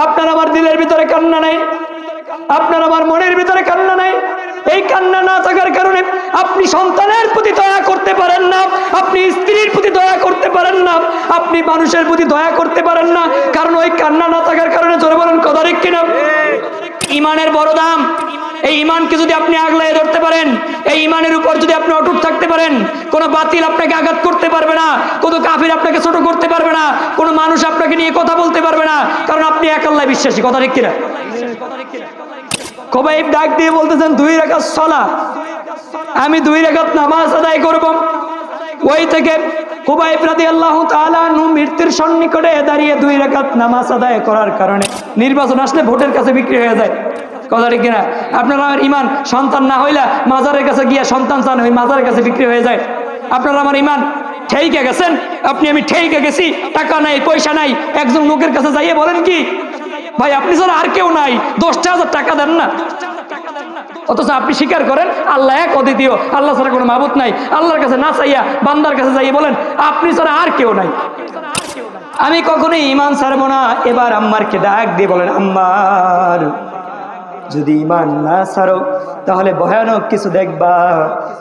আপনার আমার দিলের ভিতরে কান্না নাই, আপনার আমার মনের ভিতরে কান্না নাই। এই কান্না না থাকার কারণে আপনি সন্তানের প্রতি দয়া করতে পারেন না, আপনি স্ত্রীর প্রতি দয়া করতে পারেন না, আপনি মানুষের প্রতি দয়া করতে পারেন না, কারণ ওই কান্না না থাকার কারণে। জোরে বলেন কথা ঠিক কিনা? ইমানের বড় দাম। এই ইমানকে যদি আপনি আগলায় ধরতে পারেন, এই ইমানের উপর যদি আপনি অটুট থাকতে পারেন, কোনো বাতিল আপনাকে আঘাত করতে পারবে না, কোনো কাফির আপনাকে ছোট করতে পারবে না, কোনো মানুষ আপনাকে নিয়ে কথা বলতে পারবে না, কারণ আপনি এক আল্লাহয় বিশ্বাসী। কথা ঠিক কিনা? খুবাইব ডাক দিয়ে বলতেছেন 2 রাকাত সালাত, আমি 2 রাকাত নামাজ আদায় করব। ওই থেকে খুবাইব রাদিয়াল্লাহু তাআলা আনহু মৃত্যুর সন্নিকটে দাঁড়িয়ে 2 রাকাত নামাজ আদায় করার কারণে নির্বাচন আসলে ভোটের কাছে বিক্রি হয়ে যায়। কথা ঠিক কিনা? আপনারা আমার ইমান সন্তান না হইলা মাজারের কাছে গিয়া সন্তান চান, ওই মাজারের কাছে বিক্রি হয়ে যায়। আপনারা আমার ইমান ঠেইকে গেছেন, আপনি আমি ঠেইকে গেছি, টাকা নাই পয়সা নাই, একজন লোকের কাছে যাইয়ে বলেন কি ভাই আপনি ছাড়া আর কেউ নাই, 10,000 টাকা দেন না, অথচ আপনি স্বীকার করেন আল্লাহ এক অদ্বিতীয়, আল্লাহ ছাড়া কোনো মাবুদ নাই। আল্লাহর কাছে না চাইয়া বান্দার কাছে যাইয়ে বলেন আপনি ছাড়া আর কেউ নাই। আমি কখনোই ইমান ছাড়বো না। এবার আম্মারকে ডাক দিয়ে বলেন, আম্মার যদি ইমান না ছাড়ো তাহলে ভয়ানক কিছু দেখবা।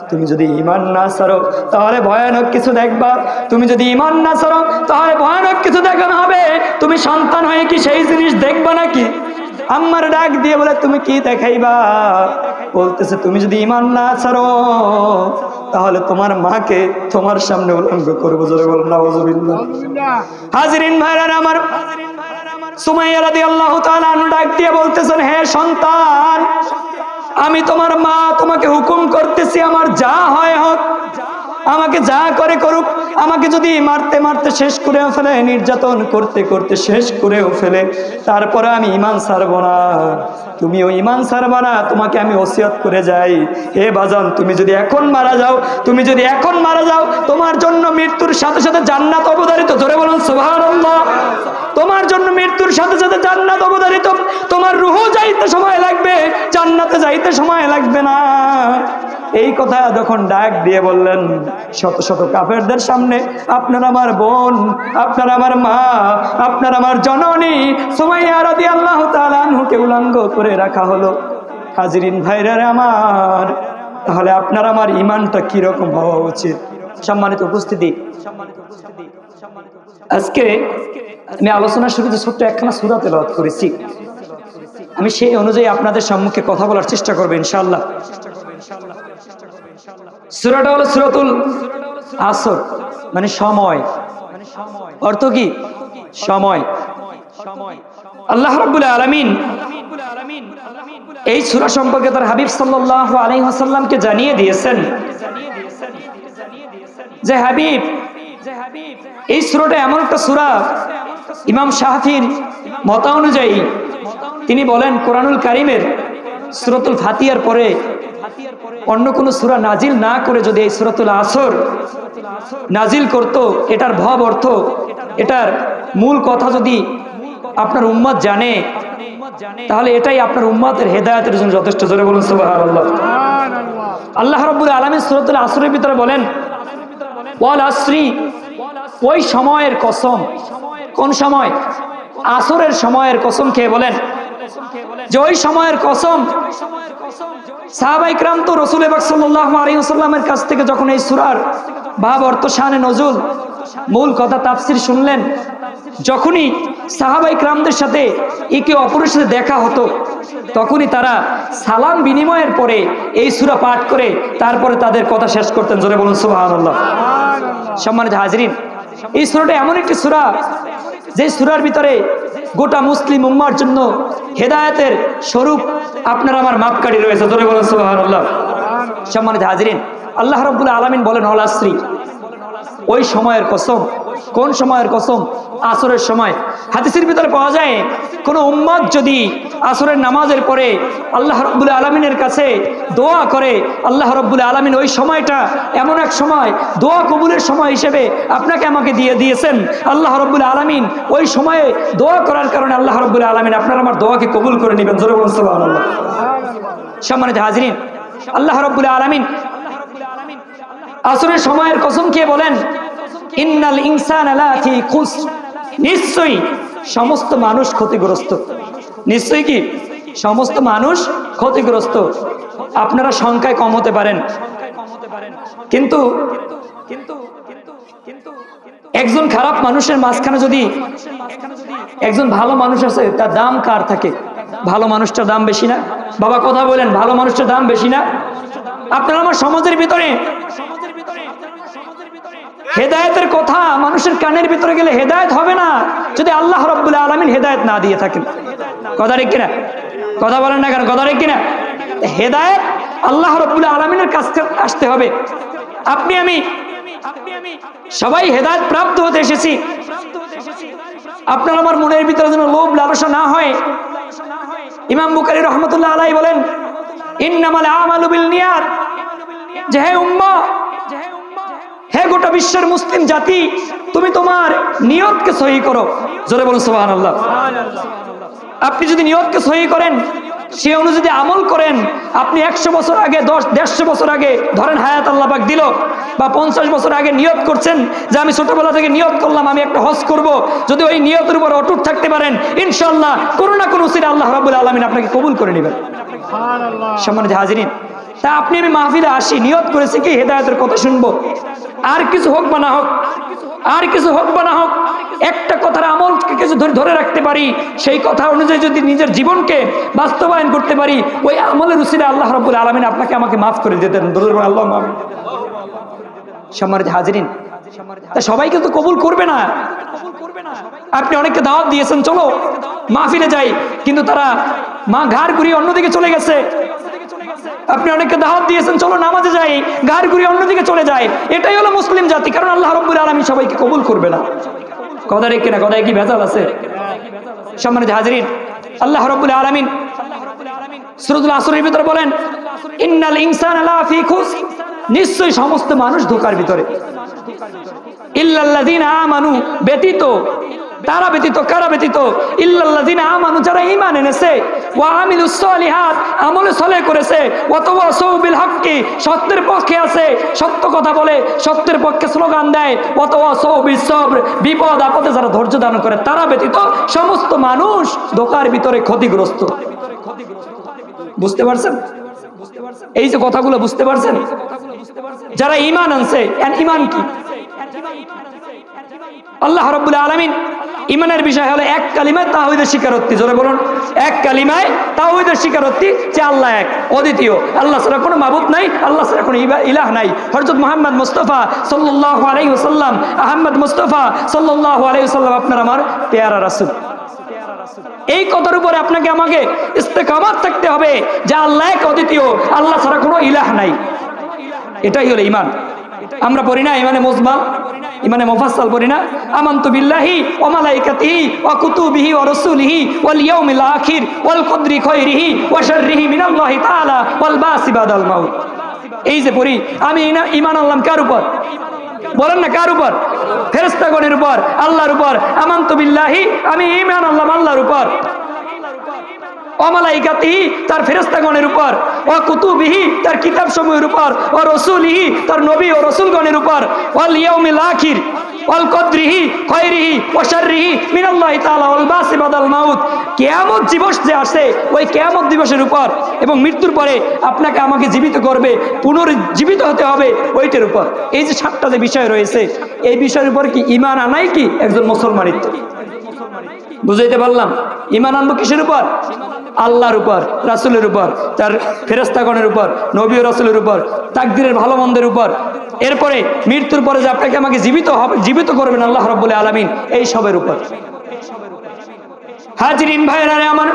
তুমি যদি ইমান না ছাড়ো তাহলে ভয়ানক কিছু দেখবা। তুমি যদি ইমান না ছাড়ো তাহলে ভয়ানক কিছু দেখানো হবে। তুমি সন্তান হয়ে কি সেই জিনিস দেখবা নাকি? আম্মার ডাক দিয়ে বলে তুমি কি দেখাইবা? বলতেছে তুমি যদি ইমান না ছাড়ো তাহলে তোমার মাকে তোমার সামনে উলঙ্গ করবো। জোরে বলেন নাউযুবিল্লাহ। হাজিরিন ভাইরা আমার, সুমাইয়া রাদিয়াল্লাহু তাআলা আনহা ডাক দিয়ে বলতেছেন, হে সন্তান, আমি তোমার মা, তোমাকে হুকুম করতেছি আমার যা হয় হোক, আমাকে যা করে করুক, আমাকে যদি মারতে মারতে শেষ করেও ফেলে, নির্যাতন করতে করতে শেষ করেও ফেলে, তারপরে আমি ইমান ছাড়বো না। তুমিও ইমান ছাড়বা না, তোমাকে আমি ওসিয়ত করে যাই, হে বাজান তুমি যদি এখন মারা যাও, তুমি যদি এখন মারা যাও, তোমার জন্য মৃত্যুর সাথে সাথে জান্নাত অবধারিত। জোরে বলুন সুবহানাল্লাহ। তোমার জন্য মৃত্যুর সাথে সাথে জান্নাত অবধারিত। তোমার রূহ যাইতে সময় লাগবে, জান্নাতে যাইতে সময় লাগবে না। এই কথা যখন ডাক দিয়ে বললেন শত শত কাফেরদের সামনে, আপনার আমার বোন, আপনার আমার মা, আপনার আমার জননী সুমাইয়া রাদিয়াল্লাহু তাআলা আনহুকে উলঙ্গ করে রাখা হলো। হাজিরিন ভাইরা আমার, তাহলে আপনার আমার ইমানটা কিরকম হওয়া উচিত? সম্মানিত উপস্থিতি, আজকে আমি আলোচনার শুরুতে ছোট্ট একখানা সূরা তেলাওয়াত করেছি। আমি সেই অনুযায়ী আপনাদের সম্মুখে কথা বলার চেষ্টা করব ইনশাআল্লাহ। সূরাটা হলো সূরাতুল আসর, মানে সময়। অর্থ কি? সময়। আল্লাহ রাব্বুল আলামিন এই সূরা সম্পর্কে তার হাবিব সাল্লাল্লাহু আলাইহি ওয়াসাল্লামকে জানিয়ে দিয়েছেন যে হাবিব, এই সূরাটা এমন একটা সূরা, ইমাম শাফির মত অনুযায়ী তিনি বলেন কোরআনুল কারীমের সূরাতুল ফাতিহার পরে অন্য কোনো সূরা নাজিল না করে যদি এই সূরাতুল আসর নাজিল করত, এটার ভাব অর্থ, এটার মূল কথা যদি আপনার উম্মত জানে, তাহলে এটাই আপনার উম্মতের হেদায়েতের জন্য যথেষ্ট। জোরে বলুন সুবহানাল্লাহ। আল্লাহ রাব্বুল আলামিন সূরাতুল আসরের ভিতরে বলেন ওয়াল আসরি, ওই সময়ের কসম। কোন সময়? আসরের সময়ের কসম খেয়ে বলেন যে ওই সময়ের কসম। সাহাবায়ে কিরাম তো রাসূল পাক সাল্লাল্লাহু আলাইহি ওয়াসাল্লামের কাছ থেকে যখন এই সূরার ভাব অর্থ, শানে নজুল, মূল কথা, তাফসীর শুনলেন, যখনই সাহাবায়ে কিরামদের সাথে একে অপরের সাথে দেখা হতো, তখনই তারা সালাম বিনিময়ের পরে এই সূরা পাঠ করে তারপরে তাদের কথা শেষ করতেন। জোরে বলুন সুবহানাল্লাহ। সম্মানিত হাজিরিন, এই সূরাটা এমন একটি সূরা যে সূরার ভিতরে গোটা মুসলিম উম্মার জন্য হেদায়েতের স্বরূপ আপনার আমার মাপকাঠি রয়েছে। জোরে বলুন সুবহানাল্লাহ। সম্মানিত হাজিরিন, আল্লাহ রাব্বুল আলামিন বলেন ওয়াল আসরি, ওই সময়ের কসম। কোন সময়ের কসম? আসরের সময়। হাদিসের ভিতরে পাওয়া যায় কোন উম্মত যদি আসরের নামাজের পরে আল্লাহ রাব্বুল আলামিনের কাছে দোয়া করে, আল্লাহ রাব্বুল আলামিন ওই সময়টা এমন এক সময়, দোয়া কবুলের সময় হিসেবে আপনাকে আমাকে দিয়ে দিয়েছেন। আল্লাহ রাব্বুল আলামিন ওই সময়ে দোয়া করার কারণে আল্লাহ রাব্বুল আলামিন আপনার আমার দোয়াকে কবুল করে নেবেন। জোরে বলুন সুবহানাল্লাহ। সম্মানিত হাজিরিন, আল্লাহ রাব্বুল আলামিন আসরের সময়ের কসম খেয়ে বলেন ইন্নাল ইনসানা লাফি খুসর, নিশ্চয়ই সমস্ত মানুষ ক্ষতিগ্রস্ত। নিশ্চয়ই কি সমস্ত মানুষ ক্ষতিগ্রস্ত। আপনারা সংখ্যায় কম হতে পারেন, কিন্তু একজন খারাপ মানুষের মাঝখানে যদি একজন ভালো মানুষ আছে, তার দাম কার থাকে? ভালো মানুষটার দাম বেশি না? বাবা কথা বলেন, ভালো মানুষটার দাম বেশি না? আপনারা আমার সমাজের ভিতরে হেদায়েতের কথা মানুষের কানের ভিতরে গেলে হেদায়েত হবে না যদি আল্লাহ রাব্বুল আলামিন হেদায়েত না দিয়ে থাকেন। কথা ঠিক কিনা? কথা বলেন না কেন? কথা ঠিক কিনা? হেদায়েত আল্লাহ রাব্বুল আলামিনের কাছ থেকে আসতে হবে। আপনি আমি সবাই হেদায়েত প্রাপ্ত হতে এসেছি। আপনার আমার মনের ভিতরে যেন লোভ লালসা না হয়। ইমাম বুখারী রাহমাতুল্লাহ আলাইহি বলেন, ইন্নামাল আমালু বিল নিয়াত, যে হে উম্মাহ, হে গোটা বিশ্বের মুসলিম জাতি, তুমি তোমার নিয়তকে সহি করো। জোরে বলুন সুবহানাল্লাহ। আপনি যদি নিয়তকে সহি করেন, সে অনুযায়ী আমল করেন, আপনি 100 বছর আগে 150 বছর আগে ধরেন হায়াত আল্লাহ পাক দিল, বা 50 বছর আগে নিয়ত করছেন যে আমি ছোটবেলা থেকে নিয়ত করলাম আমি একটা হজ করব, যদি ওই নিয়তের উপর অটুট থাকতে পারেন, ইনশাআল্লাহ কোনো না কোনো উসিলা আল্লাহ রাব্বুল আলামিন আপনাকে কবুল করে নেবেন। সুবহানাল্লাহ। সম্মানিত হাজিরিন, তা আপনি আমি মাহফিলে আসি, নিয়ত করেছি কি হেদায়েতের কথা শুনবো, আর কিছু হোক বা না হোক, আর কিছু হোক বা না হোক, একটা কথার আমলকে কিছু ধরে রাখতে পারি, সেই কথা অনুযায়ী যদি নিজের জীবনকে বাস্তবায়ন করতে পারি, ওই আমলের উসিলা আল্লাহ রাব্বুল আলামিন আপনাকে আমাকে মাফ করে দিতেন। আল্লাহ আমিন। সম্মানিত হাজিরিন, তা সবাইকে তো কবুল করবে না। আপনি অনেককে দাওয়াত দিয়েছেন, চলো মাহফিলে যাই, কিন্তু তারা ঘাড় ঘুরিয়ে অন্যদিকে চলে গেছে। আপনি অনেককে দাওয়াত দিয়েছেন, চলো নামাজে যাই, ঘাড় ঘুরিয়ে অন্যদিকে চলে যায়। এটাই হলো মুসলিম জাতি, কারণ আল্লাহ রাব্বুল আলামিন সবাইকে কবুল করবে না। কথা ঠিক কিনা? কথায় কি ভেজাল আছে? সম্মানিত হাজিরিন, আল্লাহ রাব্বুল আলামিন সূরাতুল আসরের ভিতরে বলেন, ইন্নাল ইনসানা লাফি খুস, নিশ্চয়ই সমস্ত মানুষ ধোঁকার ভিতরে। ইল্লাল্লাযিনা আমানু, ব্যতীত, তারা ব্যতীত, কারা ব্যতীত? ইল্লাল্লাযিনা আমানু, যারা ঈমান এনেছে, ওয়া আমিলুস সলিহাত, আমল সালেহ করেছে, ওয়া তাওয়াসাউ বিল হাক্কি, সত্যের পক্ষে আছে, সত্য কথা বলে, সত্যের পক্ষে স্লোগান দেয়, ওয়া তাওয়াসাউ বিস সবর, বিপদ আপদে যারা ধৈর্য ধারণ করে, তারা ব্যতীত সমস্ত মানুষ ধোঁকার ভিতরে ক্ষতিগ্রস্ত। বুঝতে পারছেন? এই যে কথাগুলো বুঝতে পারছেন? যারা ঈমান আনছে, ঈমান কি? আল্লাহ রাব্বুল আলামিন ঈমানের বিষয় হলো এক কালিমায় তাওহীদের স্বীকারোক্তি। জোরে বলুন, এক কালিমায় তাওহীদের স্বীকারোক্তি যে আল্লাহ এক, অদ্বিতীয়, আল্লাহ ছাড়া কোনো মাবুদ নাই, আল্লাহ ছাড়া কোনো ইলাহ নাই। হযরত মুহাম্মদ মুস্তাফা সাল্লাল্লাহু আলাইহি ওয়াসাল্লাম, আহমদ মুস্তাফা সাল্লাল্লাহু আলাইহি ওয়াসাল্লাম আপনার আমার পেয়ারা রাসূল। এই কথার উপরে আপনাকে আমাকে ইস্তেকামাত থাকতে হবে যে আল্লাহ এক, অদ্বিতীয়, আল্লাহ ছাড়া কোনো ইলাহ নাই। এটাই হলো ঈমান। আমরা পড়ি না ইমানে মুজমাল, ইমানে মুফাসসাল পড়ি না, আমানতু বিল্লাহি ওয়া মালাইকাতিহি ওয়া কুতুবিহি ওয়া রাসূলিহি ওয়াল ইয়াউমিল আখির ওয়াল কদরি খায়রিহি ওয়া শাররিহি মিনাল্লাহি তাআলা ওয়াল বাসি বাদাল মাউত। এই যে পড়ি, আমি ঈমান আনলাম কার উপর? বলেন না কার উপর? ফেরেশতাগণের উপর, আল্লাহর উপর। আমানতু বিল্লাহি, আমি ঈমান আনলাম আল্লাহর উপর, ওয়া মালাইকাতিহি, তার ফেরেশতাগণের উপর, ওয়া কুতুবিহি, তার কিতাবসমূহের উপর, ওয়া রাসূলিহি, তার নবী ও রাসূলগণের উপর, ওয়াল ইয়াউমিল আখির ওয়াল কদরিহি খায়রিহি ওয়া শাররিহি মিনাল্লাহি তাআলা ওয়াল বাসি বাদাল মাউত। কিয়ামত দিবস যে আসে, ওই কিয়ামত দিবসের উপর এবং মৃত্যুর পরে আপনাকে আমাকে জীবিত করবে, পুনর্জীবিত হতে হবে, ওইটার উপর। এই যে 7টা যে বিষয় রয়েছে, এই বিষয়ের উপর কি ঈমান আনাই কি একজন মুসলমানিত্ব? বুঝাইতে পারলাম? ঈমান আনবো কিসের উপর? আল্লাহর উপর, রাসূলের উপর, তার ফেরেশতাগণের উপর, নবী ও রাসূলের উপর, তাকদীরের ভালো মন্দের উপর। এরপরে মৃত্যুর পরে যে আপনাকে আমাকে জীবিত করবেন আল্লাহ রাব্বুল আলামিন, এই সবের উপর। হাজিরিন ভাইরা আমার,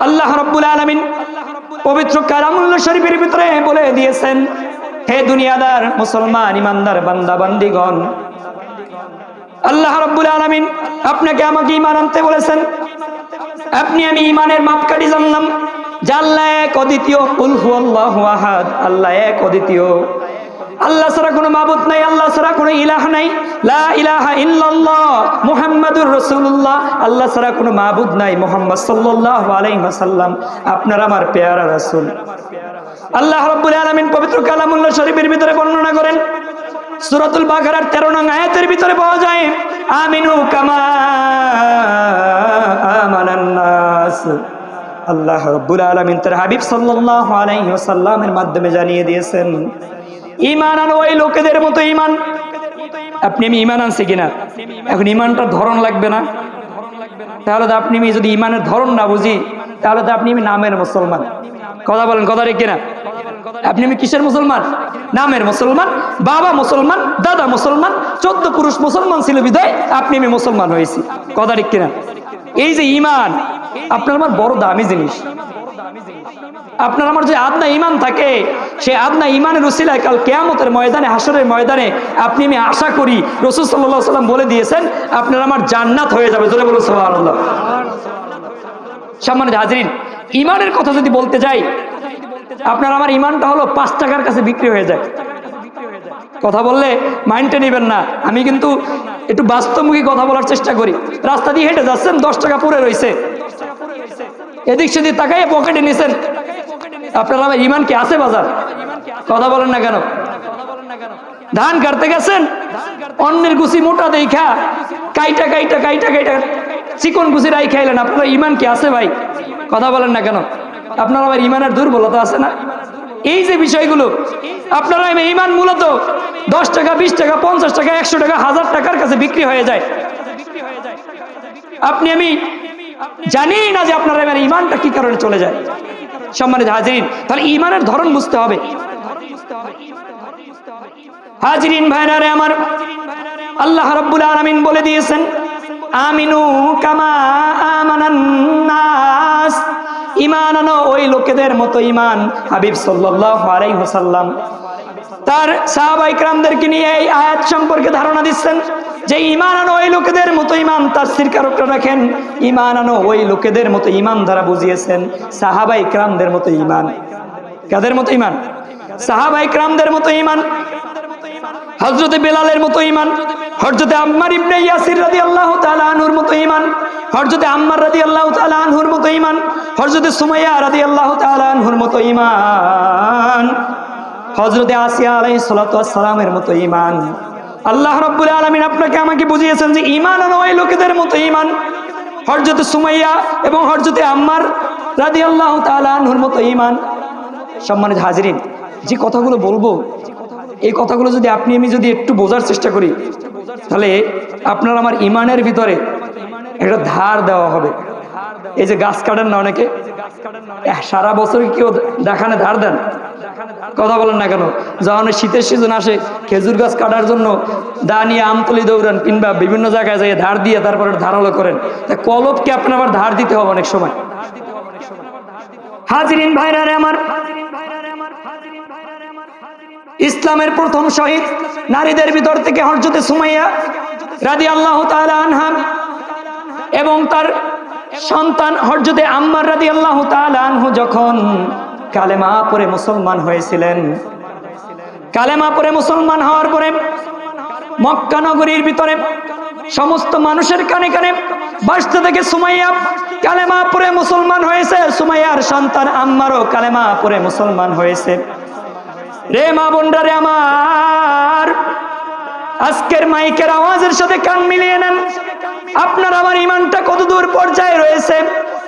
আল্লাহ রাব্বুল আলামিন পবিত্র কালামুল্লাহ শরীফের ভিতরে বলে দিয়েছেন, হে দুনিয়াদার মুসলমান ইমানদার বান্দা বান্দীগণ, আল্লাহ রাব্বুল আলামিন আপনাকে আমাকে ঈমান আনতে বলেছেন। আপনি আমি ঈমানের মাপকাঠি জানলাম যে আল্লাহ এক, অদ্বিতীয়, কুল হুয়াল্লাহু আহাদ, আল্লাহ এক, অদ্বিতীয়, আল্লাহ ছাড়া কোনো মাবুদ নাই, আল্লাহ ছাড়া কোনো ইলাহ নাই, লা ইলাহা ইল্লাল্লাহ মুহাম্মাদুর রাসূলুল্লাহ, আল্লাহ ছাড়া কোনো মাবুদ নাই, মুহাম্মদ সাল্লাল্লাহু আলাইহি ওয়াসাল্লাম আপনার আমার পেয়ারা রাসূল। আল্লাহ রাব্বুল আলামিন পবিত্র কালামুল্লাহ শরীফের ভিতরে বর্ণনা করেন, সূরাতুল বাকারার 13 নং আয়াতের ভিতরে পাওয়া যায়, আমিনু কামা আমানান নাস। আল্লাহ রাব্বুল আলামিন তার হাবিব সাল্লাল্লাহু আলাইহি ওয়াসাল্লামের মাধ্যমে জানিয়ে দিয়েছেন, ঈমান আনো ওই লোকেদের মতো ঈমান। আপনি আমি ঈমান আনছি কিনা? এখন ঈমানটার ধরন লাগবে না? তাহলে তো আপনি আমি যদি ঈমানের ধরন না বুঝি, তাহলে তো আপনি আমি নামের মুসলমান। কথা বলেন, কথা ঠিক কিনা? আপনি আমি কিসের মুসলমান? নামের মুসলমান। বাবা মুসলমান, দাদা মুসলমান, 14 পুরুষ মুসলমান ছিল বিদায় আপনি আমি মুসলমান হয়েছি। কথা ঠিক কিনা? এই যে ঈমান আপনার আমার বড় দামি জিনিস। আপনার আমার যে আদনা ঈমান থাকে, সেই আদনা ঈমানের উসিলায় কাল কিয়ামতের ময়দানে, হাসরের ময়দানে আপনি আমি আশা করি রাসূল সাল্লাল্লাহু আলাইহি ওয়াসাল্লাম বলে দিয়েছেন আপনার আমার জান্নাত হয়ে যাবে। জোরে বলুন সুবহানাল্লাহ। সম্মানিত হাজিরিন, ঈমানের কথা যদি বলতে যাই, আপনার আমার ঈমানটা হলো 5 টাকার কাছে বিক্রি হয়ে যায়। কথা বললে মাইন্ডে নেবেন না, আমি কিন্তু একটু বাস্তবমুখী কথা বলার চেষ্টা করি। রাস্তা দিয়ে হেঁটে যাচ্ছেন, 10 টাকা পড়ে রয়েছে, এদিক সেদিক তাকাইয়ে পকেটে নিছেন, আপনার আমার ঈমান কি আছে বাজার? কথা বলেন না কেন? ধান কাটতে গেছেন, অন্যের গুছি মোটা দেখা কাইটা কাইটা কাইটা কাইটা চিকন গুছি রাই খাইলেন, আপনার ঈমান কি আছে ভাই? কথা বলেন না কেন? আপনার আমার ঈমানের দুর্বলতা আছে না? এই যে বিষয়গুলো আপনারা ঈমান মূলত 10 টাকা, 20 টাকা, 50 টাকা, 100 টাকা, 1000 টাকার কাছে বিক্রি হয়ে যায়। আপনি আমি জানি না যে আপনার আমার ঈমানটা কি কারণে চলে যায়। সম্মানিত হাজিরিন, তাহলে ঈমানের ধরন বুঝতে হবে। হাজিরিন ভাইরা রে আমার, আল্লাহ রাব্বুল আলামিন বলে দিয়েছেন, আমিনু কামা আমানান নাস। ঈমান আনো ওই লোকেদের মতো ঈমান। হাবিব সাল্লাল্লাহু আলাইহি ওয়াসাল্লাম তার সাহাবায়ে কেরামদেরকে নিয়ে এই আয়াত সম্পর্কে ধারণা দিচ্ছেন যে ঈমান আনো ওই লোকেদের মতো ঈমান। তাফসীর কারকরা রাখেন, ঈমান আনো ওই লোকেদের মতো ঈমান দ্বারা বুঝিয়েছেন সাহাবায়ে কেরামদের মতো ঈমান। কাদের মতো ঈমান? সাহাবায়ে কেরামদের মতো ঈমান। হযরতে বেলালের মতো ঈমান, হযরতে আম্মার ইবনে ইয়াসির রাদিয়াল্লাহু তাআলা আনহুর মতো ঈমান, হযরতে আম্মার রাদিয়াল্লাহু তাআলা আনহুর মতো ঈমান, হযরতে সুমাইয়া রাদিয়াল্লাহু তাআলা আনহুর মতো ঈমান, হযরতে আসিয়া আলাইহিস সালাতু ওয়াস সালামের মতো ঈমান। আল্লাহ রাব্বুল আলামিন আপনাকে আমাকে বুঝিয়েছেন যে ঈমান আনো ওই লোকেদের মতো ঈমান। হযরতে সুমাইয়া এবং হযরতে আম্মার রাদিয়াল্লাহু তাআলা আনহুর মতো ঈমান। সম্মানিত হাজিরিন, যে কথাগুলো বলবো এই কথাগুলো যদি আপনি আমি যদি একটু বোঝার চেষ্টা করি, তাহলে আপনার আমার ঈমানের ভিতরে একটা ধার দেওয়া হবে। এই যে গাছ কাটেন না অনেকে, সারা বছর কেউ দেখানে ধার দেন? কথা বলেন না কেন? যখন শীতের সিজন আসে খেজুর গাছ কাটার জন্য দা নিয়ে আমতলি দৌড়ান, কিংবা বিভিন্ন জায়গায় যাই ধার দিয়ে তারপরে ধারালো করেন। তা কলবকে আপনার আবার ধার দিতে হবে অনেক সময়। হাজিরিন ভাইরা রে আমার, ইসলামের প্রথম শহীদ নারীদের ভিতর থেকে হযরতে সুমাইয়া রাদিয়াল্লাহু তাআলা আনহা এবং তার সন্তান হযরতে আম্মার রাদিয়াল্লাহু তাআলা আনহু যখন কালেমা পড়ে মুসলমান হয়েছিলেন, কালেমা পড়ে মুসলমান হওয়ার পরে মক্কা নগরীর ভিতরে সমস্ত মানুষের কানে কানে বাজতে থেকে সুমাইয়া কালেমা পড়ে মুসলমান হয়েছে, সুমাইয়ার সন্তান আম্মারও কালেমা পড়ে মুসলমান হয়েছে। রে মা বোনরা রে আমার, আজকের মাইকের আওয়াজের সাথে কান মিলিয়ে নেন, আপনার আমার ঈমানটা কত দূর পর্যায়ে রয়েছে।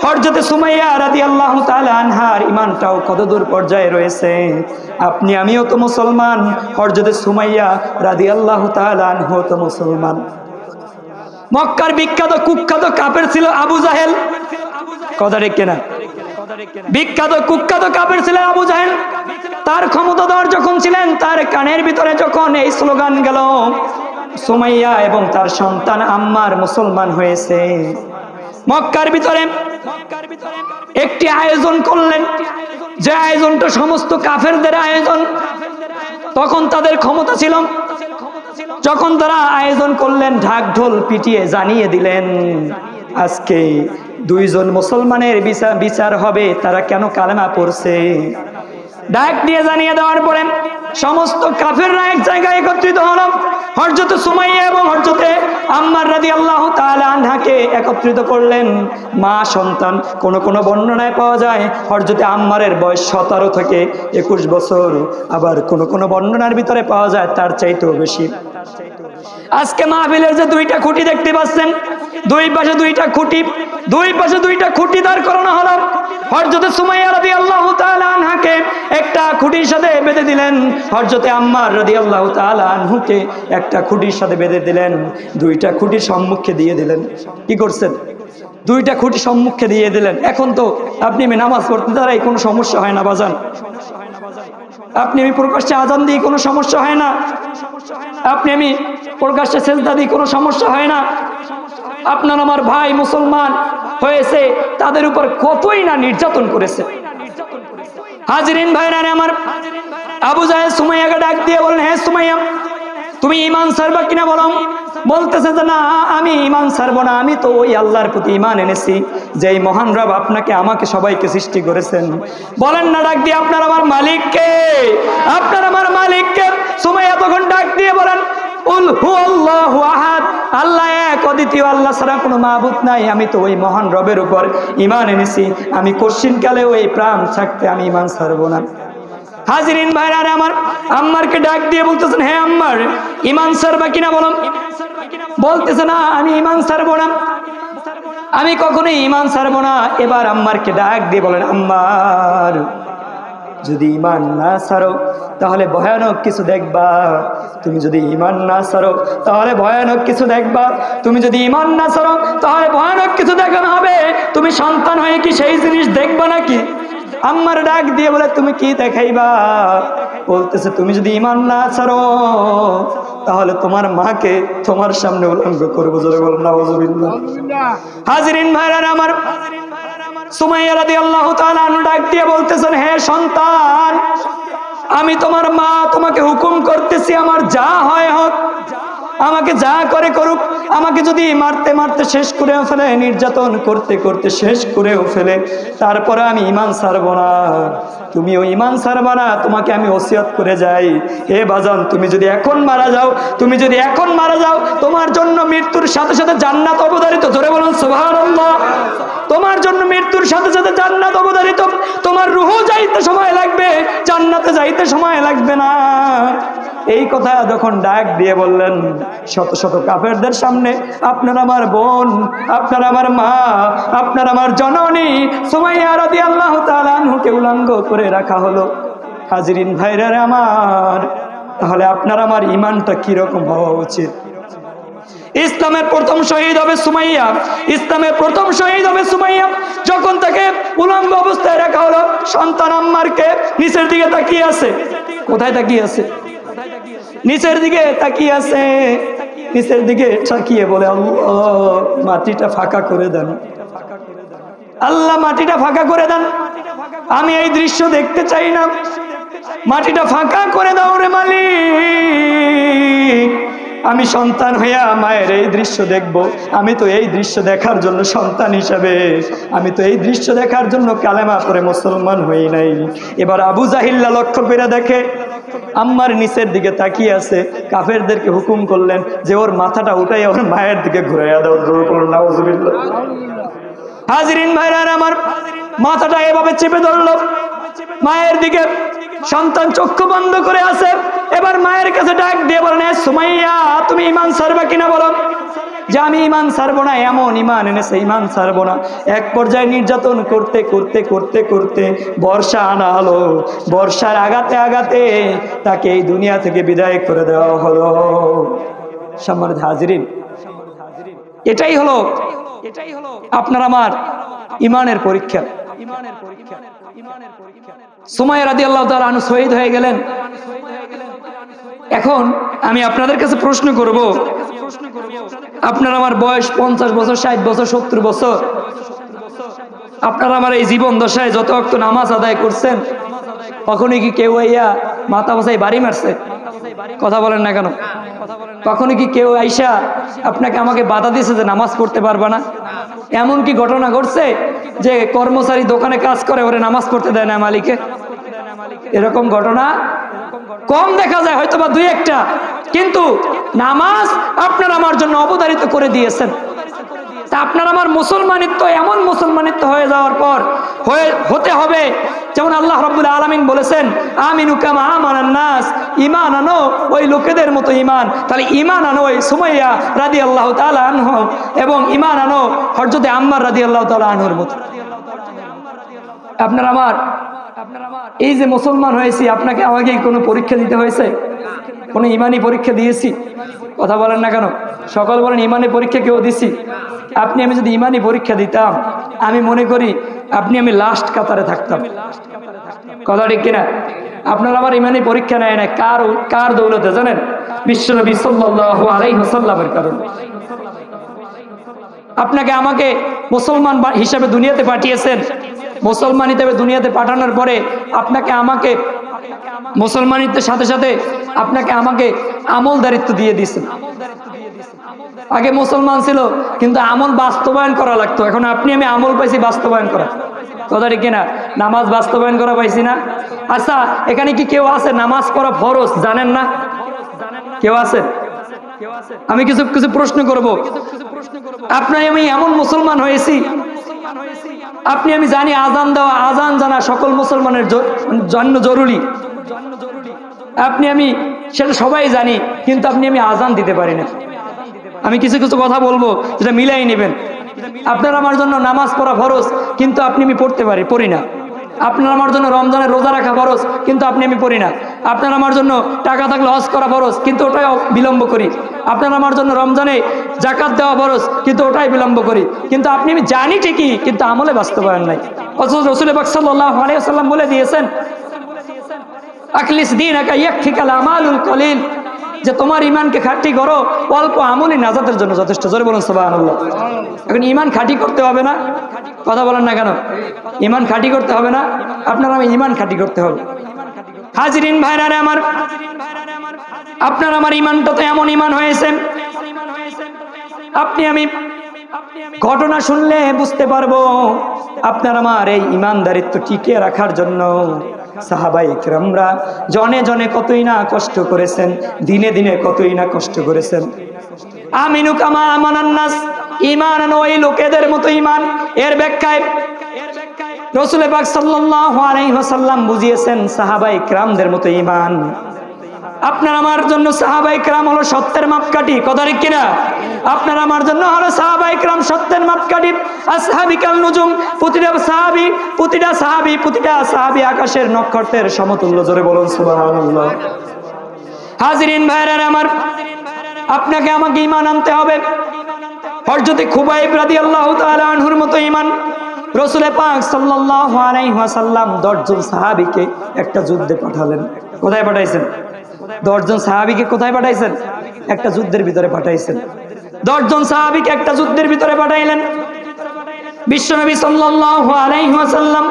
হযরতে সুমাইয়া রাদিয়াল্লাহু তাআলা আনহার ঈমানটাও কত দূর পর্যায়ে রয়েছে। আপনি আমিও তো মুসলমান, হযরতে সুমাইয়া রাদিয়াল্লাহু তাআলা আনহু তো মুসলমান। মক্কার বিখ্যাত কুখ্যাত কাফের ছিল আবু জাহেল। কথা ঠিক কিনা? বিখ্যাত কুখ্যাত কাফের ছিল আবু জাহেল। তার ক্ষমতাধর যখন ছিলেন, তার কানের ভিতরে যখন এই স্লোগান গেল, সুমাইয়া এবং তার সন্তান আম্মার মুসলমান হয়েছে, মক্কার ভিতরে একটি আয়োজন করলেন, যে আয়োজনটা সমস্ত কাফেরদের আয়োজন। তখন তাদের ক্ষমতা ছিল, যখন তারা আয়োজন করলেন, ঢাক ঢোল পিটিয়ে জানিয়ে দিলেন আজকে 2 জন মুসলমানের বিচার হবে, তারা কেন কালেমা পড়ছে। ডাক দিয়ে জানিয়ে দেওয়ার পরে সমস্ত কাফেররা এক জায়গায় একত্রিত হলো। হযরতে সুমাইয়া এবং হযরতে আম্মার রাদিয়াল্লাহু তাআলা আনহাকে একত্রিত করলেন। মা সন্তান, কোন বর্ণনায় পাওয়া যায় হযরতে আম্মারের বয়স 17 থেকে 21 বছর, আবার কোন বর্ণনার ভিতরে পাওয়া যায় তার চাইতেও বেশি। আজকে মাহফিলের যে দুইটা খুঁটি দেখতে পাচ্ছেন, দুই পাশে দুইটা খুঁটি দাঁড় করানো হলো। হযরত সুমাইয়া রাদিয়াল্লাহু তাআলা আনহাকে একটা খুঁটির সাথে বেঁধে দিলেন, হযরত আম্মার রাদিয়াল্লাহু তাআলা আনহুকে একটা খুঁটির সাথে বেঁধে দিলেন, দুইটা খুঁটির সম্মুখে দিয়ে দিলেন। কি করছেন? দুইটা খুঁটি সম্মুখে দিয়ে দিলেন। এখন তো আপনি নামাজ পড়তে দাঁড়াই কোনো সমস্যা হয় না বাজান, আপনি আমি প্রকাশ্যে আজান দিই কোনো সমস্যা হয় না, আপনি আমি প্রকাশ্যে সেজদা দিই কোনো সমস্যা হয় না। আপনার আমার ভাই মুসলমান হয়েছে, তাদের উপর কতই না নির্যাতন করেছে। হাজিরিন ভাইরা আমার, আবু জাহেল সুমাইয়াকে ডাক দিয়ে বললেন, হে সুমাইয়া, তুমি ঈমান ছাড়বা কিনা বলো। বলতেছে যে না, আমি ঈমান ছাড়বো না, আমি তো ওই আল্লাহর প্রতি ঈমান এনেছি যেই মহান রব আপনাকে আমাকে সবাইকে সৃষ্টি করেছেন। বলেন না ডাক দিয়ে, আপনার আমার মালিককে, আপনার আমার মালিককে। সুমাইয়া তখন ডাক দিয়ে বলেন, উল হুয়াল্লাহু আহাদ, আল্লাহ এক, অদ্বিতীয়, আল্লাহ ছাড়া কোনো মাবুদ নাই। আমি তো ওই মহান রবের উপর ঈমান এনেছি, আমি কশিনকালেও এই প্রাণ থাকতে আমি ঈমান ছাড়বো না। হাজিরিন ভাইরা আমার, আম্মারকে ডাক দিয়ে বলতেছেন, হে আম্মার, ঈমান ছাড়বা কিনা বলো। বলতেছে না, আমি ঈমান ছাড়বো না, আমি কখনোই ঈমান ছাড়বো না। এবার আম্মারকে ডাক দিয়ে বলেন, আম্মার, যদি ঈমান না ছাড়ো তাহলে ভয়ানক কিছু দেখবা। তুমি যদি ঈমান না ছাড়ো তাহলে ভয়ানক কিছু দেখবা। তুমি যদি ঈমান না ছাড়ো তাহলে ভয়ানক কিছু দেখানো হবে। তুমি সন্তান হয়ে কি সেই জিনিস দেখবা নাকি? আম্মার ডাক দিয়ে বলে, তুমি কি দেখাইবা? বলতেছে, তুমি যদি ঈমান না ছাড়ো তাহলে তোমার মাকে তোমার সামনে উলঙ্গ করবো। জোরে বলুন নাউযুবিল্লাহ। হাজিরিন ভাইরা আমার, সুমাইয়া রাদিয়াল্লাহু তাআলা আনহা ডাক দিয়ে বলতেছেন, হে সন্তান, আমি তোমার মা, তোমাকে হুকুম করতেছি, আমার যা হয় হোক, আমাকে যা করে করুক, আমাকে যদি মারতে মারতে শেষ করেও ফেলে, নির্যাতন করতে করতে শেষ করেও ফেলে, তারপরে আমি ঈমান ছাড়বো না। তুমিও ঈমান ছাড়বা না, তোমাকে আমি ওসিয়ত করে যাই, হে বাজান, তুমি যদি এখন মারা যাও, তুমি যদি এখন মারা যাও, তোমার জন্য মৃত্যুর সাথে সাথে জান্নাত অবধারিত। জোরে বলুন সুবহানাল্লাহ। তোমার জন্য মৃত্যুর সাথে সাথে জান্নাত অবধারিত। তোমার রূহ যাইতে সময় লাগবে, জান্নাতে যাইতে সময় লাগবে না। এই কথা যখন ডাক দিয়ে বললেন, শত শত কাফেরদের সামনে আপনার আমার বোন, আপনার আমার মা, আপনার আমার জননী সুমাইয়া রাদিয়াল্লাহু তাআলা আনহুকে উলঙ্গ করে রাখা হলো। হাজিরিন ভাইরা আমার, তাহলে আপনার আমার ঈমানটা কিরকম হওয়া উচিত? ইসলামের প্রথম শহীদ হবে সুমাইয়া, ইসলামের প্রথম শহীদ হবে সুমাইয়া। যখন তাকে উলঙ্গ অবস্থায় রাখা হলো, সন্তান আম্মারকে নিচের দিকে তাকিয়ে আছে। কোথায় তাকিয়ে আছে? নিচের দিকে তাকিয়ে আছে। নিচের দিকে তাকিয়ে বলে, আল্লাহ, মাটিটা ফাঁকা করে দেন, আল্লাহ মাটিটা ফাঁকা করে দেন, আমি এই দৃশ্য দেখতে চাই না, মাটিটা ফাঁকা করে দাও রে মালিক। আমি সন্তান হইয়া মায়ের এই দৃশ্য দেখব। আমি তো এই দৃশ্য দেখার জন্য সন্তান হিসাবে, আমি তো এই দৃশ্য দেখার জন্য কালেমা পড়ে মুসলমান হই নাই। এবার আবু জাহিল্লা লক্ষ্য করে দেখে আম্মার নিচের দিকে তাকিয়ে আছে। কাফেরদেরকে হুকুম করলেন যে ওর মাথাটা উঠাই ওর মায়ের দিকে ঘুরাইয়া দাও। নাউযুবিল্লাহ। হাজিরিন ভাইরা আমার, মাথাটা এভাবে চেপে ধরলো মায়ের দিকে। সন্তান চক্ষু বন্ধ করে আছে। এবার মায়ের কাছে ডাক দিয়ে বলেন, সুমাইয়া, তুমি ঈমান ছাড়বা কিনা বলো। যে আমি ঈমান ছাড়বো না, এমন ঈমান এনেছে ঈমান ছাড়বো না। এক পর্যায়ে নির্যাতন করতে করতে করতে করতে বর্ষা আনা হলো। বর্ষার আঘাতে আঘাতে তাকে এই দুনিয়া থেকে বিদায় করে দেওয়া হলো। সম্মানিত হাজিরিন, এটাই হলো আপনার আমার ঈমানের পরীক্ষা। সুমাইয়া রাদিয়াল্লাহু তাআলা আনহা শহীদ হয়ে গেলেন। এখন আমি আপনাদের কাছে প্রশ্ন করব, আপনার আমার বয়স 50 বছর, 60 বছর, 70 বছর, আপনারা আমার এই জীবন দশায় যত ওয়াক্ত নামাজ আদায় করছেন, কখনই কি কেউ আইয়া মাথা বসাই বাড়ি মারছে? কথা বলেন না কেন? কখনই কি কেউ আইসা আপনাকে আমাকে বাধা দিয়েছে যে নামাজ পড়তে পারবা না? এমন কি ঘটনা ঘটছে যে কর্মচারী দোকানে কাজ করে, ওরে নামাজ পড়তে দেয় না মালিকে? এরকম ঘটনা কম দেখা যায়, হয়তো বা দুই একটা, কিন্তু নামাজ আপনার আমার জন্য অবধারিত করে দিয়েছেন। তা আপনার আমার মুসলমানিত্ব এমন মুসলমানিত্ব হয়ে যাওয়ার পর হতে হবে যেমন আল্লাহ রাব্বুল আলামিন বলেছেন, আমিনু কামা আমানান নাস, ঈমান আনো ওই লোকেদের মতো ঈমান। তাহলে ঈমান আনো ওই সুমাইয়া রাদিয়াল্লাহু তাআলা আনহু এবং ঈমান আনো হযরত আম্মার রাদিয়াল্লাহু তাআলা আনহুর মতো। আপনার আমার এই যে মুসলমান হয়েছি, আপনাকে আমাকে কোনো পরীক্ষা দিতে হয়েছে? কোনো ইমানি পরীক্ষা দিয়েছি? কথা বলেন না কেন? সকল বলেন ইমানি পরীক্ষা কেউ দিছি? আপনি আমি যদি ইমানি পরীক্ষা দিতাম, আমি মনে করি আপনি আমি লাস্ট কাতারে থাকতাম। কথা ঠিক কিনা? আপনার আমার ইমানি পরীক্ষা নেয় না কার দৌলতে জানেন? বিশ্বনবী সাল্লাল্লাহু আলাইহি ওয়াসাল্লামের কারণে। আপনাকে আমাকে মুসলমান হিসাবে দুনিয়াতে পাঠিয়েছেন। মুসলমান হিসেবে দুনিয়াতে পাঠানোর পরে আপনাকে আমাকে মুসলমানিত্বের সাথে সাথে আপনাকে আমাকে আমলদারিত্ব দিয়ে দিয়েছেন। আগে মুসলমান ছিল কিন্তু আমল বাস্তবায়ন করা লাগতো, এখন আপনি আমি আমল পাইছি বাস্তবায়ন করা। কথা ঠিক কিনা? নামাজ বাস্তবায়ন করা পাইছি না? আচ্ছা, এখানে কি কেউ আছে নামাজ পড়া ফরজ জানেন না? কেউ আছে? আমি কিছু কিছু প্রশ্ন করব। আপনি আমি এমন মুসলমান হয়েছি, আপনি আমি জানি আজান দেওয়া, আজান জানা সকল মুসলমানের জন্য জরুরি। আপনি আমি সেটা সবাই জানি, কিন্তু আপনি আমি আজান দিতে পারি না। আমি কিছু কিছু কথা বলবো যেটা মিলাই নেবেন। আপনার আমার জন্য নামাজ পড়া ফরজ, কিন্তু আপনি আমি পড়ি না। আপনার আমার জন্য রমজানের রোজা রাখা ফরজ, কিন্তু আপনি আমি পড়ি না। আপনার আমার জন্য টাকা থাকলে হজ করা ফরজ, কিন্তু ওটাই বিলম্ব করি। আপনার আমার জন্য রমজানে জাকাত দেওয়া ফরজ, কিন্তু ওটাই বিলম্ব করি। কিন্তু আপনি আমি জানি ঠিকই, কিন্তু আমলে বাস্তবায়ন নাই। অথচ রাসূল পাক সাল্লাল্লাহু আলাইহি ওয়াসাল্লাম বলে দিয়েছেন, আখলিস দীনাকা ইয়াকফিকাল আমালুল কলিল, যে তোমার ইমানকে খাঁটি করো, অল্প আমলই নাজাতের জন্য যথেষ্ট। জোরে বলুন সুবহানাল্লাহ। এখন ইমান খাঁটি করতে হবে না? কথা বলেন না কেন? ইমান খাঁটি করতে হবে না? আপনার আমি ইমান খাঁটি করতে হবে। হাজিরিন ভাইরা আমার, আপনার আমার ইমানটা তো এমন ইমান হয়েছে, আপনি আমি ঘটনা শুনলে বুঝতে পারবো আপনার আমার এই ইমানদারিত্ব টিকিয়ে রাখার জন্য সাহাবায়ে কেরামরা জনে জনে কতই না কষ্ট করেছেন, দিনে দিনে কতই না কষ্ট করেছেন। আমিনু কামা আমানান নাস, ঈমান আনো ওই লোকেদের মতো ঈমান। এর ব্যাখ্যায় রাসূল পাক সাল্লাল্লাহু আলাইহি ওয়াসাল্লাম বুঝিয়েছেন সাহাবায়ে কেরামদের মতো ঈমান। আপনার আমার জন্য সাহাবায়ে কেরাম হলো সত্যের মাপকাঠি। কথা ঠিক কিনা? আপনার আমার জন্য হলো সাহাবায়ে কেরাম সত্যের মাপকাঠি। আসহাবিকাল নুজুম, প্রতিটা সাহাবী আকাশের নক্ষত্রের সমতুল্য। জোরে বলুন সুবহানাল্লাহ। হাজিরিন ভাইরা আমার, আপনাকে আমাকে ঈমান আনতে হবে হযরত খুবাইব রাদিয়াল্লাহু তাআলা আনহুর মতো ঈমান। রাসূল পাক সাল্লাল্লাহু আলাইহি ওয়াসাল্লাম 10 জন সাহাবীকে একটা যুদ্ধে পাঠালেন। কোথায় পাঠাইছেন? 10 জন সাহাবীকে কোথায় পাঠাইছেন? একটা যুদ্ধের ভিতরে পাঠাইছেন। 10 জন সাহাবীকে একটা যুদ্ধের ভিতরে পাঠাইলেন। বিশ্বনবী সাল্লাল্লাহু আলাইহি ওয়াসাল্লাম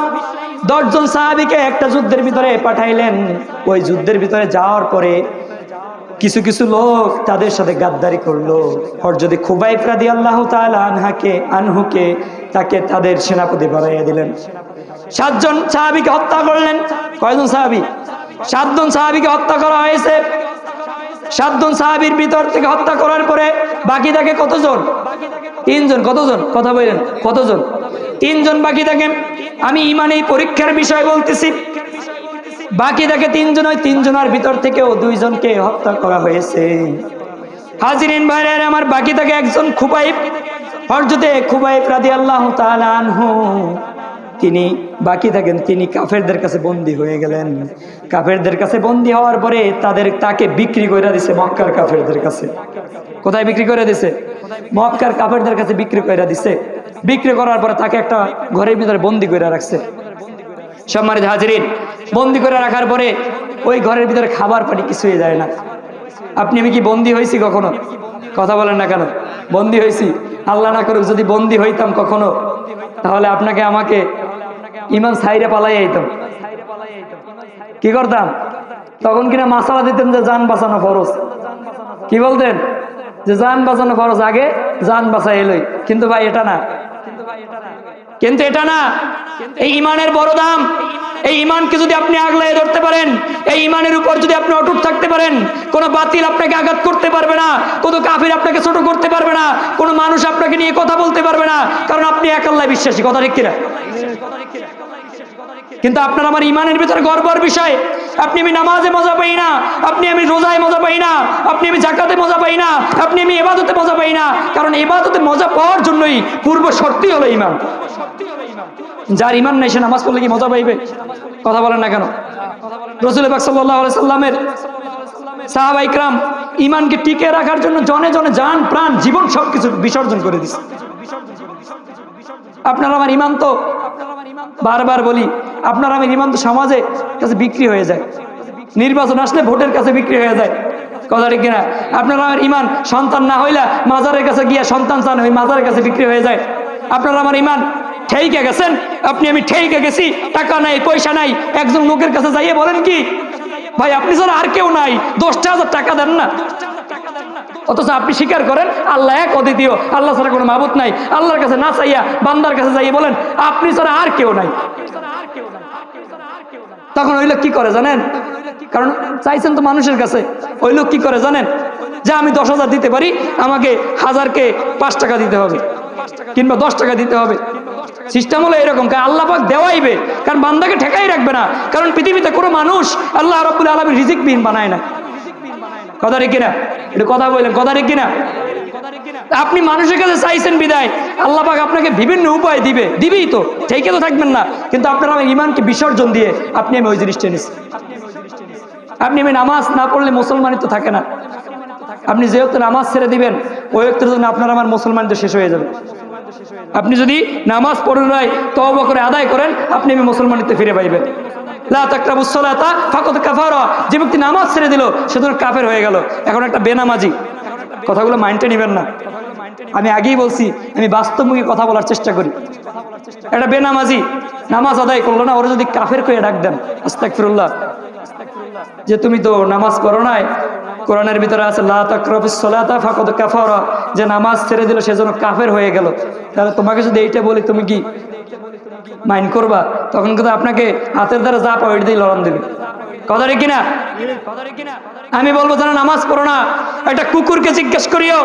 10 জন সাহাবীকে একটা যুদ্ধের ভিতরে পাঠাইলেন। ওই যুদ্ধের ভিতরে যাওয়ার পরে কিছু কিছু লোক তাদের সাথে গাদ্দারি করলো। হযরত খুবাইব রাদিয়াল্লাহু তাআলা আনহুকে তাকে তাদের সেনাপতি বানাইয়া দিলেন। 7 জন সাহাবীকে হত্যা করলেন। কয়জন সাহাবী? 7 জন সাহাবীকে হত্যা করা হয়েছে। 7 জন সাহাবীর ভিতর থেকে হত্যা করার পরে বাকি থাকে কতজন? 3 জন। কতজন? কথা বলেন, কতজন? 3 জন বাকি থাকে। আমি ঈমানের পরীক্ষার বিষয় বলতেছি। বাকি থাকে 3 জন। ওই 3 জনের ভিতর থেকেও 2 জনকে হত্যা করা হয়েছে। হাজিরিন ভাইরা আমার, বাকি থাকে একজন খুবাইব। হযরত খুবাইব রাদিয়াল্লাহু তাআলা আনহু তিনি বাকি থাকেন। তিনি কাফেরদের কাছে বন্দী হয়ে গেলেন। কাফেরদের কাছে বন্দী হওয়ার পরে তাকে বিক্রি করে দিছে মক্কার কাফেরদের কাছে। কোথায় বিক্রি করে দিছে? মক্কার কাফেরদের কাছে বিক্রি করে দিছে। বিক্রি করার পরে তাকে একটা ঘরের ভিতরে বন্দী করে রাখছে। সম্মানিত হাজিরিন, বন্দী করে রাখার পরে ওই ঘরের ভিতরে খাবার পানি কিছুই যায় না। আপনি আমি কি বন্দী হয়েছি কখনো? কথা বলেন না কেন? বন্দী হয়েছি? আল্লাহ না করুক যদি বন্দী হইতাম কখনো, তাহলে আপনাকে আমাকে ঈমান ছাইরে পালাই আইতাম। কি করতাম? তখন কিনা মাসালা দিতেন যে জান বাঁচানো ফরজ। কি বলতেন? যে জান বাঁচানো ফরজ, আগে জান বাঁচাই এলোই। কিন্তু ভাই এটা না, কিন্তু এটা না। এই ঈমানের বড় দাম। এই ইমানকে যদি আপনি আগলায় ধরতে পারেন, এই ইমানের উপর যদি আপনি অটুট থাকতে পারেন, কোনো বাতিল আপনাকে আঘাত করতে পারবে না, কোনো কাফির আপনাকে ছোট করতে পারবে না, কোনো মানুষ আপনাকে নিয়ে কথা বলতে পারবে না, কারণ আপনি এক আল্লাহ বিশ্বাসী। কথা ঠিক কিনা? কিন্তু আপনার আমার ইমানের ভিতরে গর্বের বিষয়, আপনি আমি নামাজে মজা পাই না, আপনি আমি রোজায় মজা পাই না, আপনি আমি জাকাতে মজা পাই না, আপনি আমি ইবাদতে মজা পাই না, কারণ ইবাদতে মজা পাওয়ার জন্যই পূর্ব শর্তই হলো ইমান। যার ইমান নাই সে নামাজ পড়লে কি মজা পাইবে? কথা বলেন না কেন? রাসূল পাক সাল্লাল্লাহু আলাইহি সাল্লামের সাহাবা ইকরাম ইমানকে টিকে রাখার জন্য জনে জনে জান প্রাণ জীবন সবকিছু বিসর্জন করে দিচ্ছে। আপনার আমার ইমান তো, বারবার বলি, আপনার আমার ইমান তো সমাজে কাছে বিক্রি হয়ে যায়, নির্বাচন আসলে ভোটের কাছে বিক্রি হয়ে যায়। কথা ঠিক কিনা? আপনার আমার ইমান সন্তান না হইলে মাজারের কাছে গিয়া সন্তান চান, ওই মাজারের কাছে বিক্রি হয়ে যায়। আপনার আমার ইমান ঠেইকে গেছেন, আপনি আমি ঠেইকে গেছি, টাকা নাই পয়সা নাই, একজন লোকের কাছে যাইয়ে বলেন কি ভাই আপনি ছাড়া আর কেউ নাই, 10,000 টাকা দেন না, অথচ আপনি স্বীকার করেন আল্লাহ এক অদ্বিতীয়, আল্লাহ ছাড়া কোনো মাবুদ নাই, আল্লাহর কাছে না চাইয়া বান্দার কাছে যাইয়ে বলেন আপনি ছাড়া আর কেউ নাই। তখন ওই লোক কি করে জানেন? কারণ চাইছেন তো মানুষের কাছে। ওই লোক কি করে জানেন? যে আমি 10,000 দিতে পারি, আমাকে 1000-কে 5 টাকা দিতে হবে কিংবা 10 টাকা দিতে হবে। সিস্টেম হলো এরকম, আল্লাহ পাক দেওয়াইবে, কারণ বান্দাকে ঠেকাই রাখবে না, কারণ পৃথিবীতে কোনো মানুষ আল্লাহ রাব্বুল আলামিন রিজিকবিহীন বানায় না। কথা ঠিক কিনা? এটা কথা বললেন, কথা ঠিক কিনা? আপনি মানুষের কাছে চাইছেন বিদায় আল্লাহ পাক আপনাকে বিভিন্ন উপায় দিবে, দিবেই তো, ঠিকই তো থাকবেন না, কিন্তু আপনার আমার ইমানকে বিসর্জন দিয়ে আপনি আমি ওই জিনিসটা নিচ্ছি। আপনি আমি নামাজ না পড়লে মুসলমানই তো থাকে না। আপনি যে ওয়াক্তে নামাজ ছেড়ে দিবেন ওই ওয়াক্তের জন্য আপনার আমার মুসলমান তো শেষ হয়ে যাবে। আপনি যদি নামাজ পড়েন নাই তওবা করে আদায় করেন, আপনি আমি মুসলমানিতে ফিরে পাইবেন। লা তাকরাবুস সালাতা ফাকাদ কাফারা, যে ব্যক্তি নামাজ ছেড়ে দিল সে তো কাফের হয়ে গেল। এখন একটা বেনামাজি, কথাগুলো মাইন্ডে নেবেন না, আমি আগেই বলছি, আমি বাস্তবমুখী কথা বলার চেষ্টা করি। একটা বেনামাজি নামাজ আদায় করলো না, ওরা যদি কাফের করে ডাক দেন আস্তাগফিরুল্লাহ, যে তুমি তো নামাজ পড়ো নাই, কোরআনের ভিতরে আছে লা তাকরাবুস সালাতা ফাকাদ কাফারা, যে নামাজ ছেড়ে দিল সেজন্য কাফের হয়ে গেল, তাহলে তোমাকে যদি এইটা বলি তুমি কি মাইন্ড করবা? তখন কিন্তু আপনাকে হাতের দ্বারা যা পাও এটা দিয়ে লড়ান দেবে। কথা ঠিক কিনা? আমি বলবো যারা নামাজ পড়ো না, একটা কুকুরকে জিজ্ঞেস করিও,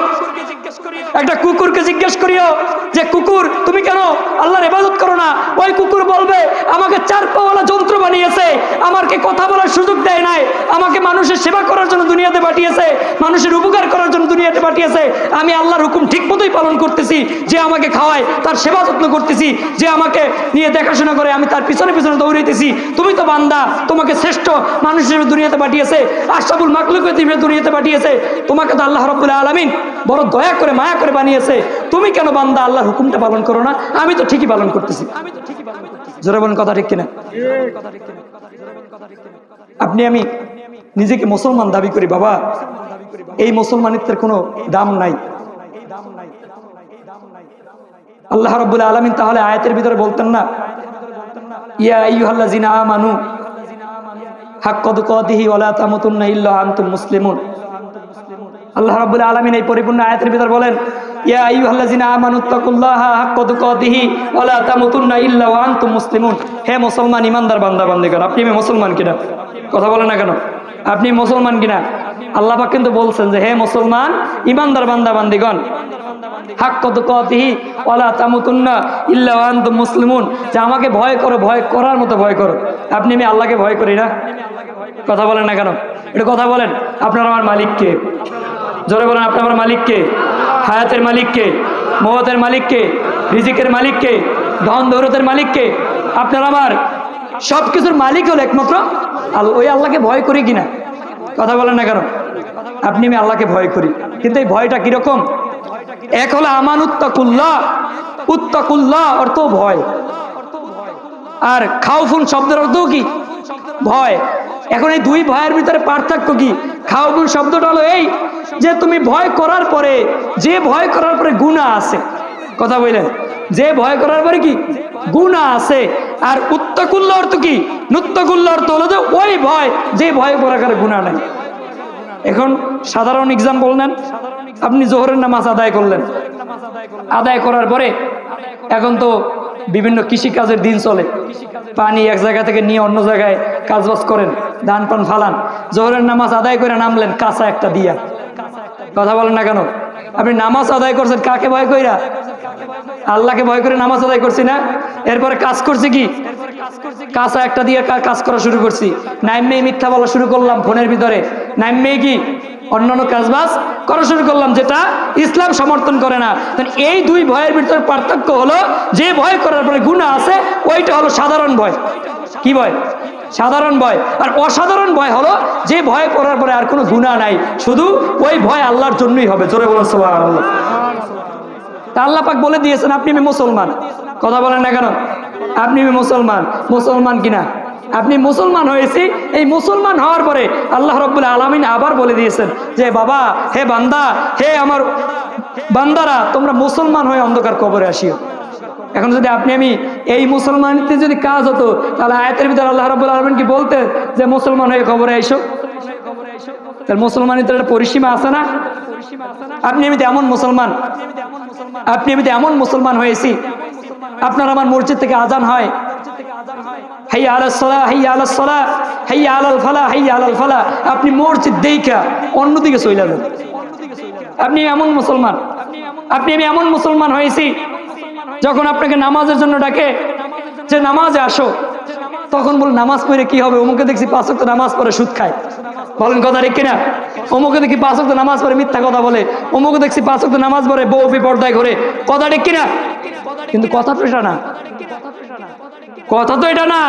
একটা কুকুরকে জিজ্ঞেস করিও যে কুকুর তুমি কেন আল্লাহর ইবাদত করো না? ওই কুকুর বলবে আমাকে 4 পাওয়ালা যন্ত্র বানিয়েছে, আমাকে কথা বলার সুযোগ দেয় নাই, আমাকে মানুষের সেবা করার জন্য দুনিয়াতে পাঠিয়েছে, মানুষের উপকার করার জন্য দুনিয়াতে পাঠিয়েছে, আমি আল্লাহর হুকুম ঠিক মতোই পালন করতেছি, যে আমাকে খাওয়ায় তার সেবা যত্ন করতেছি, যে আমাকে নিয়ে দেখাশোনা করে আমি তার পিছনে পিছনে দৌড়াইতেছি। তুমি তো বান্দা, তোমাকে শ্রেষ্ঠ মানুষ হিসেবে দুনিয়াতে পাঠিয়েছে, আশরাফুল মাখলুক হিসেবে দুনিয়াতে পাঠিয়েছে, তোমাকে তো আল্লাহ রাব্বুল আলামিন বড় দয়া করে মায়া করে বানিয়েছে, তুমি কেন বান্দা আল্লাহর হুকুমটা পালন করো না? আমি তো ঠিকই পালন করতেছি। জোরে বলেন কথা ঠিক কিনা? আপনি আমি নিজেকে মুসলমান দাবি করি, বাবা এই মুসলমানিত্বের কোনো দাম নাই। আল্লাহ রাব্বুল আলামিন তাহলে আয়াতের ভিতরে বলতেন না ইয়া আইয়ুহাল্লাযিনা আমানু হাক্কা তুকাতিহি ওয়া লা তামুতুন্না ইল্লা আনতুম মুসলিমুন। আল্লাহ রাব্বুল আলামিন এই পরিপূর্ণ আয়াতের ভিতর বলেন ইয়া আইয়ুহাল্লাযিনা আমানুত্তাকুল্লাহা হাক্কা তুকাতিহি ওয়া লা তামুতুন্না ইল্লা ওয়া আনতুম মুসলিমুন। হে মুসলমান ইমানদার বান্দা বান্দিগণ, আপনি মুসলমান কিনা? কথা বলেন না কেন? আপনি মুসলমান কিনা? আল্লাহ পাক কিন্তু বলছেন যে হে মুসলমান ইমানদার বান্দা বান্দিগণ, হাক্কা তুকাতিহি ওয়া লা তামুতুন্না ইল্লা ওয়া আনতুম মুসলিমুন, যে আমাকে ভয় করো, ভয় করার মতো ভয় করো। আপনি আমি আল্লাহকে ভয় করি না? কথা বলেন না কেন? এটা কথা বলেন। আপনার আমার মালিক কে? জোরে বলেন, আপনার আমার মালিক কে? হায়াতের মালিক কে? মওতের মালিক কে? রিজিকের মালিক কে? ধন দৌলতের মালিক কে? আপনার আমার সবকিছুর মালিক হলো একমাত্র আল্লাহ। ওই আল্লাহকে ভয় করি কিনা? কথা বলেন না কেন? আপনি আমি আল্লাহকে ভয় করি, কিন্তু এই ভয়টা কিরকম? এক হলো আমানুত্তাকুল্লাহ, উত্তাকুল্লাহ অর্থ ভয়, আর খাউফুন শব্দের অর্থ কি? ভয়। এখন এই দুই ভয়ের ভিতরে পার্থক্য কি? খাউফুন শব্দটা হলো এই যে তুমি ভয় করার পরে, যে ভয় করার পরে গুনাহ আছে। কথা বললেন, যে ভয় করার পরে কি গুনাহ আছে। আর উত্তাকুল্লাহ অর্থ কি? নুত্তাকুল্লাহ অর্থ হলো যে ওই ভয় যে ভয় করার কারণে গুনাহ নাই। এখন সাধারণ এক্সাম্পল নেন, আপনি জোহরের নামাজ আদায় করলেন, আদায় করার পরে এখন তো বিভিন্ন কৃষি কাজের দিন চলে, পানি এক জায়গা থেকে নিয়ে অন্য জায়গায় কাজবাজ করেন, ধান পান ফালান, জোহরের নামাজ আদায় করে নামলেন কাঁচা একটা দিয়া। কথা বলেন না কেন? আপনি নামাজ আদায় করছেন কাকে ভয় কইরা? আল্লাহকে ভয় করে নামাজ আদায় করছি না? এরপরে কাজ করছি কি? কাঁচা একটা দিয়ে কাজ করা শুরু করছি, নাইমেই মিথ্যা বলা শুরু করলাম ফোনের ভিতরে, নাইমেই কি অন্যান্য কাজবাজ করা শুরু করলাম যেটা ইসলাম সমর্থন করে না। এই দুই ভয়ের ভিতরে পার্থক্য হলো, যে ভয় করার পরে গুনাহ আছে ওইটা হলো সাধারণ ভয়। কি ভয়? সাধারণ ভয়। আর অসাধারণ ভয় হলো যে ভয় করার পরে আর কোনো গুনাহ নাই, শুধু ওই ভয় আল্লাহর জন্যই হবে। জোরে বলুন সুবহানাল্লাহ। তা আল্লাহ পাক বলে দিয়েছেন আপনি মুসলমান। কথা বলেন না কেন? আপনি মুসলমান। মুসলমান কিনা? আপনি মুসলমান হয়েছি। এই মুসলমান হওয়ার পরে আল্লাহ রাব্বুল আলামিন আবার বলে দিয়েছেন যে বাবা, হে বান্দা, হে আমার বান্দারা, তোমরা মুসলমান হয়ে অন্ধকার কবরে আসিও। এখন যদি আপনি আমি এই মুসলমানিতে যদি কাজ হতো, তাহলে আয়াতের ভিতরে আল্লাহ রাব্বুল আলামিন কি বলতেন যে মুসলমান হয়ে কবরে আইসো? তাহলে মুসলমানিতে একটা পরিসীমা আছে না? আপনি আমি তো এমন মুসলমান, আপনি আমি তো এমন মুসলমান হয়েছি, আপনার আমার মসজিদ থেকে আজান হয়, হাইয়া আলাস সালাহ, হাইয়া আলাস সালাহ, হাইয়া আলাল ফালাহ, হাইয়া আলাল ফালাহ, আপনি মসজিদ দেইখা অন্যদিকে চলে যাবেন। আপনি এমন মুসলমান, আপনি আমি এমন মুসলমান হয়েছি, যখন আপনাকে নামাজের জন্য ডাকে যে নামাজে আসো, তখন বল নামাজ পড়ে কি হবে? অমুকে দেখছি 5 ওয়াক্ত নামাজ পড়ে সুদ খায়। বলেন কথা ঠিক কিনা? অমুকে দেখি 5 ওয়াক্ত নামাজ পড়ে মিথ্যা কথা বলে, অমুকে দেখছি 5 ওয়াক্ত নামাজ পড়ে বউ বিপর্দায় ঘরে। কথা ঠিক কিনা? কিন্তু কথা তো এটা না, কথা তো এটা না।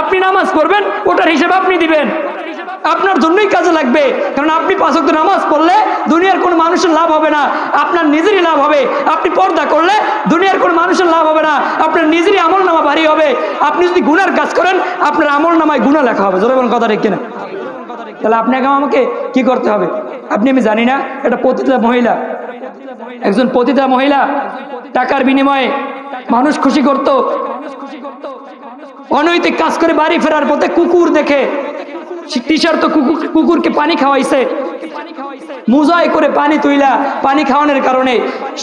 আপনি নামাজ পড়বেন, ওটার হিসেব আপনি দিবেন, আপনার জন্যই কাজে লাগবে। কারণ আপনি 5 ওয়াক্ত নামাজ পড়লে দুনিয়ার কোনো মানুষের লাভ হবে না, আপনার নিজেরই লাভ হবে। আপনি পর্দা করলে দুনিয়ার কোনো মানুষের লাভ হবে না, আপনার নিজেরই আমলনামা ভারী হবে। আপনি যদি গুনার কাজ করেন, আপনার আমলনামায় গুনাহ লেখা হবে। জোরে বলেন কথা ঠিক কিনা? তাহলে আপনাকে আমাকে কি করতে হবে? আপনি আমি জানি না, এটা পতিতা মহিলা, একজন পতিতা মহিলা টাকার বিনিময়ে মানুষ খুশি করত, অনৈতিক কাজ করে বাড়ি ফেরার পথে কুকুর দেখে টিশার্ট কুকুরকে পানি খাওয়াইছে, মুজাই করে পানি তুইলা পানি খাওয়ানোর কারণে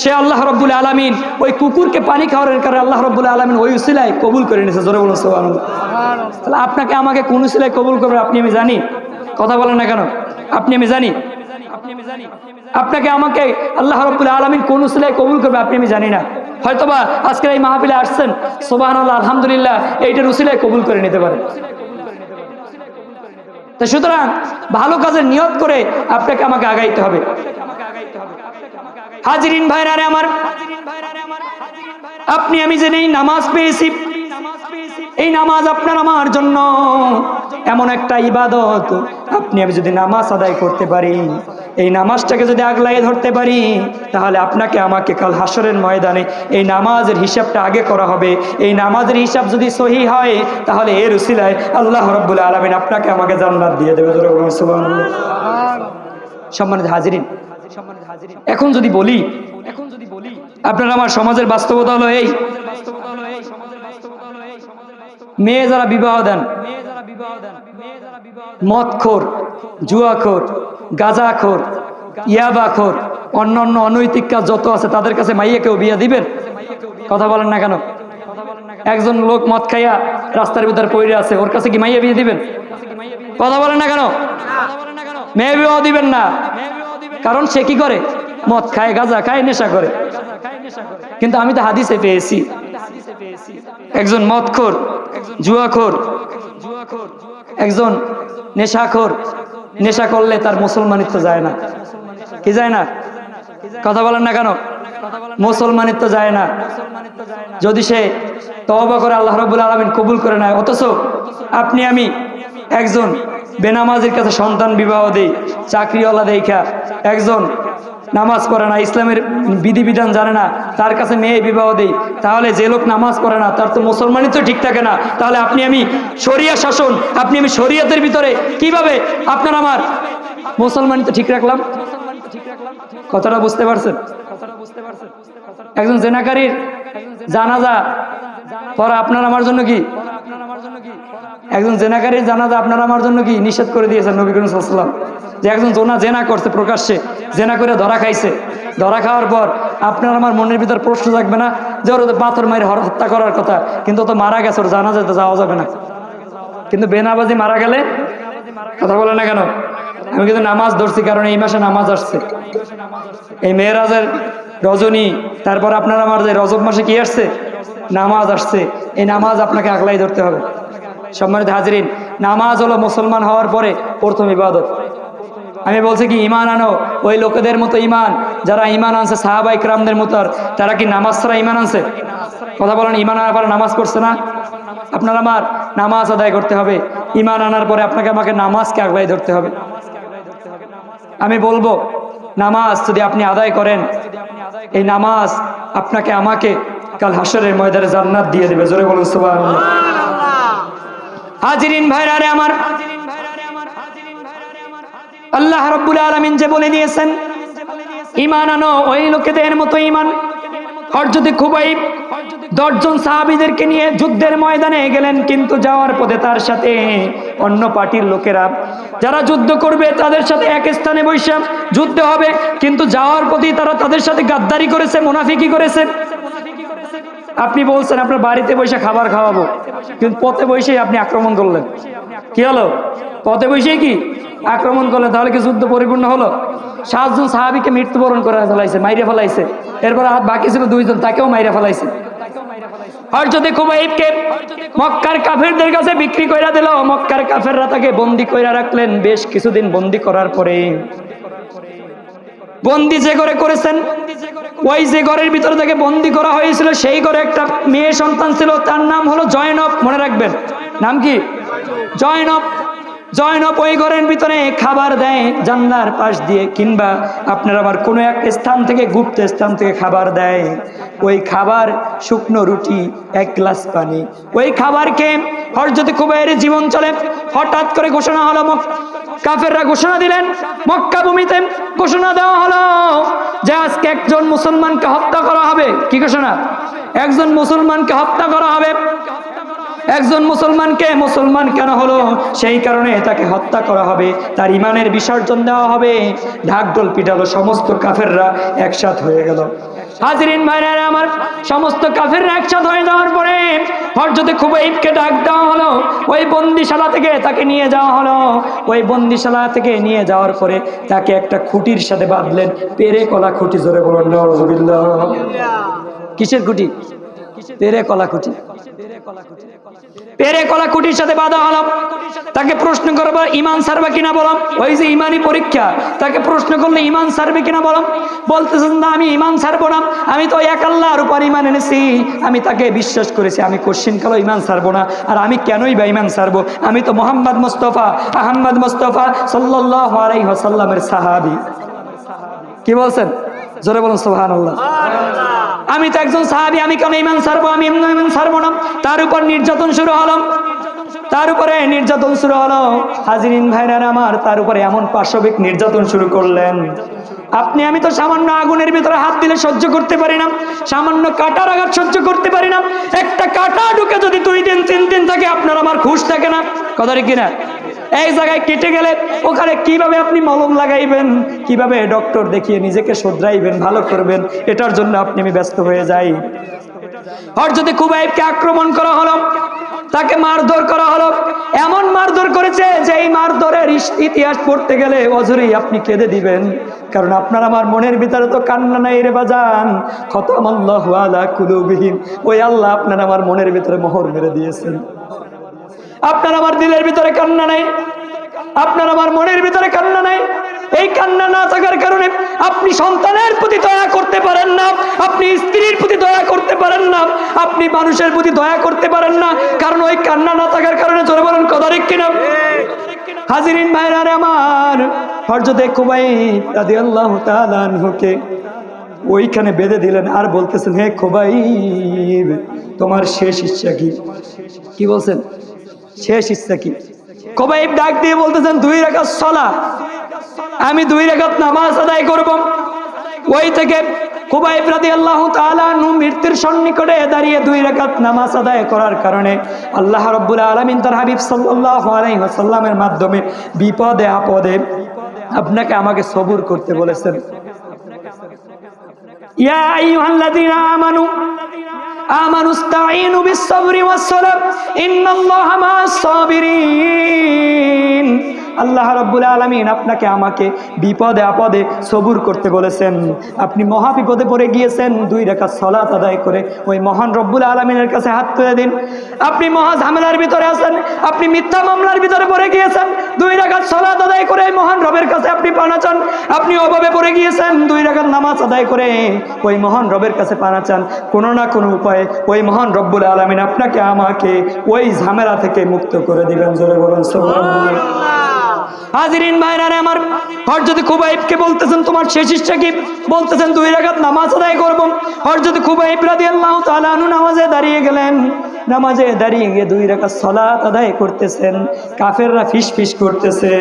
সে আল্লাহ রাব্বুল আলামিন ওই কুকুরকে পানি খাওয়ানোর কারণে আল্লাহ রাব্বুল আলামিন ওই উসিলায় কবুল করে নিয়েছে। জোরে বলুন সুবহানাল্লাহ। তাহলে আপনাকে আমাকে কোন উসিলায় কবুল করবে আপনি আমি জানি? কথা বলেন না কেন? আপনি আমি জানি? আপনাকে আমাকে আল্লাহ রাব্বুল আলামিন কোন উসিলায় কবুল করবে আপনি আমি জানি না। হয়তোবা আজকের এই মাহফিলে আসছেন, সুবহানাল্লাহ, আলহামদুলিল্লাহ, এইটার উসিলায় কবুল করে নিতে পারে। তো সুতরাং ভালো কাজের নিয়ত করে আপনাকে আমাকে আগাইতে হবে। হাজিরিন ভাইরা রে আমার, আপনি আমি যে এই নামাজ পেয়েছি, এই নামাজ আপনার আমার জন্য এমন একটা ইবাদত। আপনি আমি যদি নামাজ আদায় করতে পারি, এই নামাজটাকে যদি আগলাইয়ে ধরতে পারি, তাহলে আপনাকে আমাকে কাল হাসরের ময়দানে এই নামাজের হিসাবটা আগে করা হবে। এই নামাজের হিসাব যদি সহি হয়, তাহলে এর উসিলায় আল্লাহ রাব্বুল আলামিন আপনাকে আমাকে জান্নাত দিয়ে দেবে। সুবহানাল্লাহ। সম্মানিত হাজিরিন, এখন যদি বলি আপনারা আমার সমাজের বাস্তবতা হলো এই, মেয়ে যারা বিবাহ দেন, মদখোর, জুয়াখোর, গাঁজাখোর, ইয়াবাখোর, অন্যান্য অনৈতিক কাজ যত আছে, তাদের কাছে মাইয়াকেও বিয়া দিবেন? কথা বলেন না কেন? একজন লোক মদ খাইয়া রাস্তার ভিতরে পড়ে আছে, ওর কাছে কি মাইয়া বিয়ে দিবেন? কথা বলেন না কেন? মেয়ে বিবাহ দিবেন না, কারণ সে কি করে? মদ খায়, গাঁজা খায়, নেশা করে। কিন্তু আমি তো হাদিসে পেয়েছি একজন মদখোর, জুয়াখোর, একজন নেশাখোর, নেশা করলে তার মুসলমানিত্ব যায় না। কি যায় না? কথা বলেন না কেন? মুসলমানিত্ব যায় না। যদি সে তওবা করে আল্লাহ রাব্বুল আলামিন কবুল করে নেয়। অথচ আপনি আমি একজন বেনামাজির কাছে সন্তান বিবাহ দেই, চাকরিওয়ালা দেখা একজন নামাজ পড়ে না, ইসলামের বিধিবিধান জানে না, তার কাছে মেয়ে বিবাহ দেই, তাহলে যে লোক নামাজ পড়ে না তার তো মুসলমানই তো ঠিক থাকে না। তাহলে আপনি আমি শরিয়া শাসন, আপনি আমি শরিয়তের ভিতরে কিভাবে আপনার আমার মুসলমানই তো ঠিক রাখলাম? কথাটা বুঝতে পারছেন? একজন জেনাকারীর জানাজা পড়া আপনার আমার জন্য কি? একজন জেনাকারীর জানাজা আপনার আমার জন্য কি নিষেধ করে দিয়েছেন নবী করিম সাল্লাল্লাহু আলাইহি ওয়াসাল্লাম? যে একজন জেনা করছে, প্রকাশ্যে জেনা করে ধরা খাইছে, ধরা খাওয়ার পর আপনার আমার মনের ভিতর প্রশ্ন থাকবে না যে ওর পাথর মারি হত্যা করার কথা, কিন্তু তো মারা গেছে, ওর জানা যেতে যাওয়া যাবে না। কিন্তু বেনামাজি মারা গেলে কথা বলে না কেন? আমি কিন্তু নামাজ ধরছি, কারণ এই মাসে নামাজ আসছে, এই মেয়েরাজের রজনী, তারপর আপনার আমার যে রজব মাসে কি আসছে, নামাজ আসছে। এই নামাজ আপনাকে আগলাই ধরতে হবে। সম্মানিত হাজিরিন, নামাজ হলো মুসলমান হওয়ার পরে প্রথম ইবাদত। আমি বলছি কি ইমান আনো ওই লোকেদের মতো ইমান যারা ইমান আনছে সাহাবা ইকরামদের মতো। তারা কি নামাজ ছাড়া ইমান আনছে? কথা বলেন, ইমান আনার পরে নামাজ পড়ছে না? আপনার আমার নামাজ আদায় করতে হবে। ইমান আনার পরে আপনাকে আমাকে নামাজকে আগলাই ধরতে হবে। আমি বলবো নামাজ যদি আপনি আদায় করেন, এই নামাজ আপনাকে আমাকে কাল হাসরের ময়দানে জান্নাত দিয়ে দেবে। জোরে বলুন সুবহানাল্লাহ। হাজিরিন ভাইরা রে আমার, আল্লাহ রাব্বুল আলামিন যে বলে দিয়েছেন ঈমান আনো ওই লোকেদের মতো ঈমান। আর যদি খুবাইব 10 জন সাহাবীদেরকে নিয়ে যুদ্ধের ময়দানে গেলেন, কিন্তু যাওয়ার পথে তার সাথে অন্য পার্টির লোকেরা যারা যুদ্ধ করবে তাদের সাথে এক স্থানে বসে যুদ্ধ হবে, কিন্তু যাওয়ার পথে তারা তাদের সাথে গাদ্দারি করেছে, মুনাফিকি করেছে। আপনি বলছেন আপনার বাড়িতে বসে খাবার খাওয়াবো, কিন্তু পথে বসেই আপনি আক্রমণ করলেন। কি হলো? পথে বসেই কি আক্রমণ করলেন, তাহলে কি যুদ্ধ পরিপূর্ণ হলো? 7 জন সাহাবীকে মৃত্যুবরণ করে ফেলাইছে, মাইরে ফেলাইছে। এরপর আর বাকি ছিল 2 জন, তাকেও মাইরে ফেলাইছে। আর যদি খুবাইবকে মক্কার কাফেরদের কাছে বিক্রি কইরা দিল, মক্কার কাফেররা তাকে বন্দী কইরা রাখলেন। বেশ কিছুদিন বন্দী করার পরে বন্দী যে ঘরে করেছেন, ওই যে ঘরের ভিতরে তাকে বন্দী করা হয়েছিল, সেই ঘরে একটা মেয়ে সন্তান ছিল, তার নাম হলো জয়নব। মনে রাখবেন, নাম কি? জয়নব। জয়নব ওই ঘরের ভিতরে খাবার দেয় জানলার পাশ দিয়ে, কিংবা আপনার আবার কোনো এক স্থান থেকে, গুপ্ত স্থান থেকে খাবার দেয়। ওই খাবার শুকনো রুটি, 1 গ্লাস পানি। ওই খাবার খেয়ে হযরত খুবাইবের জীবন চলে। হঠাৎ করে ঘোষণা হলো, কাফেররা ঘোষণা দিলেন, মক্কা ভূমিতে ঘোষণা দেওয়া হলো যে আজকে একজন মুসলমানকে হত্যা করা হবে। কি ঘোষণা? একজন মুসলমানকে হত্যা করা হবে। একজন মুসলমানকে, মুসলমান কেন হলো সেই কারণে তাকে হত্যা করা হবে, তার ইমানের বিসর্জন দেওয়া হবে। ঢাকঢোল পিটালো, সমস্ত কাফেররা একসাথ হয়ে গেল। হাজিরিন ভাইরা আমার, সমস্ত কাফেররা একসাথ হয়ে যাওয়ার পরে হযরত খুবাইবকে ডাক দেওয়া হলো, ওই বন্দিশালা থেকে তাকে নিয়ে যাওয়া হলো। ওই বন্দিশালা থেকে নিয়ে যাওয়ার পরে তাকে একটা খুঁটির সাথে বাঁধলেন, পেরে কলা খুঁটি। জোরে বলুন নাউযুবিল্লাহ। কিসের খুঁটি? পেরে কলা খুঁটি। পেরে কলা খুঁটির সাথে বাঁধা হলো। তাকে প্রশ্ন করবো ইমান ছাড়বে কিনা বলো, ওই যে ইমানি পরীক্ষা, তাকে প্রশ্ন করলে ইমান ছাড়বে কিনা বলো। বলতেছেন না আমি ইমান ছাড়বো না, আমি তো এক আল্লাহর উপর ইমান এনেছি, আমি তাকে বিশ্বাস করেছি, আমি কোশ্চিন কালো ইমান ছাড়বো না। আর আমি কেনই বা ইমান ছাড়বো? আমি তো মোহাম্মদ মুস্তাফা সাল্লাল্লাহু আলাইহি ওয়াসাল্লামের সাহাবী। কি বলছেন? জোরে বলুন সুবহানাল্লাহ। আমি তো একজন সাহাবী, আমি কেন ইমান ছাড়বো? আমি ইমান ছাড়বো না। তার উপর নির্যাতন শুরু হলো, তার উপরে নির্যাতন শুরু হলো। হাজিরিন ভাইরা আমার, তার উপরে এমন পাশবিক নির্যাতন শুরু করলেন। আপনি আমি তো সামান্য আগুনের ভিতরে হাত দিলে সহ্য করতে পারি না, সামান্য কাঁটার আঘাত সহ্য করতে পারি না। একটা কাঁটা ঢুকে যদি 2 দিন 3 দিন থাকে, আপনার আমার খুশ থাকে না? কথা ঠিক কিনা? এই জায়গায় কেটে গেলে ওখানে কিভাবে আপনি মলম লাগাইবেন, কিভাবে ডক্টর দেখিয়ে নিজেকে শুধরাইবেন, ভালো করবেন, এটার জন্য আপনি আমি ব্যস্ত হয়ে যাই। হযরত খুবাইবকে আক্রমণ করা হলো, তাকে মারধর করা হলো। এমন মারধর করেছে যে এই মারধরের ইতিহাস পড়তে গেলে অজরেই আপনি কেঁদে দিবেন, কারণ আপনার আমার মনের ভিতরে তো কান্না নাই রে বাজান। খতামাল্লাহু আলা কুলুবিহিম, ওই আল্লাহ আপনার আমার মনের ভিতরে মোহর মেরে দিয়েছেন। আপনার আমার দিলের ভিতরে কান্না নাই, আপনার আমার মনের ভিতরে কান্না নাই। এই কান্না না থাকার কারণে আপনি সন্তানের প্রতি দয়া করতে পারেন না, আপনি স্ত্রীর প্রতি দয়া করতে পারেন না, আপনি মানুষের প্রতি দয়া করতে পারেন না, কারণ ওই কান্না না থাকার কারণে। জোরে বলেন কথা ঠিক কিনা? হাজিরিন ভাইরা আমার, হযরত খুবাইব রাদিয়াল্লাহু তাআলা আনহুকে ওইখানে বেঁধে দিলেন, আর বলতেছেন হে খুবাইব তোমার শেষ ইচ্ছা কি? কি বলছেন? শেষ ইচ্ছা কি? খুবাইব ডাক দিয়ে বলতেছেন 2 রাকাত সালাত, আমি 2 রাকাত নামাজ আদায় করব। ওই থেকে খুবাইব রাদিয়াল্লাহু তাআলা আনহু মৃত্যুর সন্নিকটে দাঁড়িয়ে 2 রাকাত নামাজ আদায় করার কারণে আল্লাহ রাব্বুল আলামিন তার হাবিব সাল্লাল্লাহু আলাইহি ওয়াসাল্লামের মাধ্যমে বিপদে আপদে আপনাকে আমাকে সবুর করতে বলেছেন। ইয়া আইয়ুহাল্লাযীনা আমানু ইসতাঈনু বিস-সাবরি ওয়াস-সালাহ ইন্নাল্লাহা মা'আস-সাবিরিন। আল্লাহ রাব্বুল আলামিন আপনাকে আমাকে বিপদে আপদে সবুর করতে বলেছেন। আপনি মহা বিপদে পড়ে গিয়েছেন, 2 রাকাত সালাত আদায় করে ওই মহান রব্বুল আলামিনের কাছে হাত তুলে দিন। আপনি মহা ঝামেলার ভিতরে আছেন, আপনি মিথ্যা মামলার ভিতরে পড়ে গিয়েছেন, 2 রাকাত সালাত আদায় করে ওই মহান রবের কাছে আপনি পানা চান। আপনি অভাবে পড়ে গিয়েছেন, 2 রাকাত নামাজ আদায় করে ওই মহান রবের কাছে পানা চান। কোনো না কোনো উপায়ে ওই মহান রব্বুল আলামিন আপনাকে আমাকে ওই ঝামেলা থেকে মুক্ত করে দিবেন। জোরে বলুন সুবহানাল্লাহ। হাজিরিন ভাইরা আমার, হযরত খুবাইবকে বলতেছেন তোমার শেষ ইচ্ছা কি? বলতেছেন 2 রাকাত নামাজ আদায় করব। হযরত খুবাইব রাদিয়াল্লাহু তাআলা আনহু নামাজে দাঁড়িয়ে গেলেন। নামাজে দাঁড়িয়ে গিয়ে 2 রাকাত সালাত আদায় করতেছেন। কাফেররা ফিসফিস করতেছে,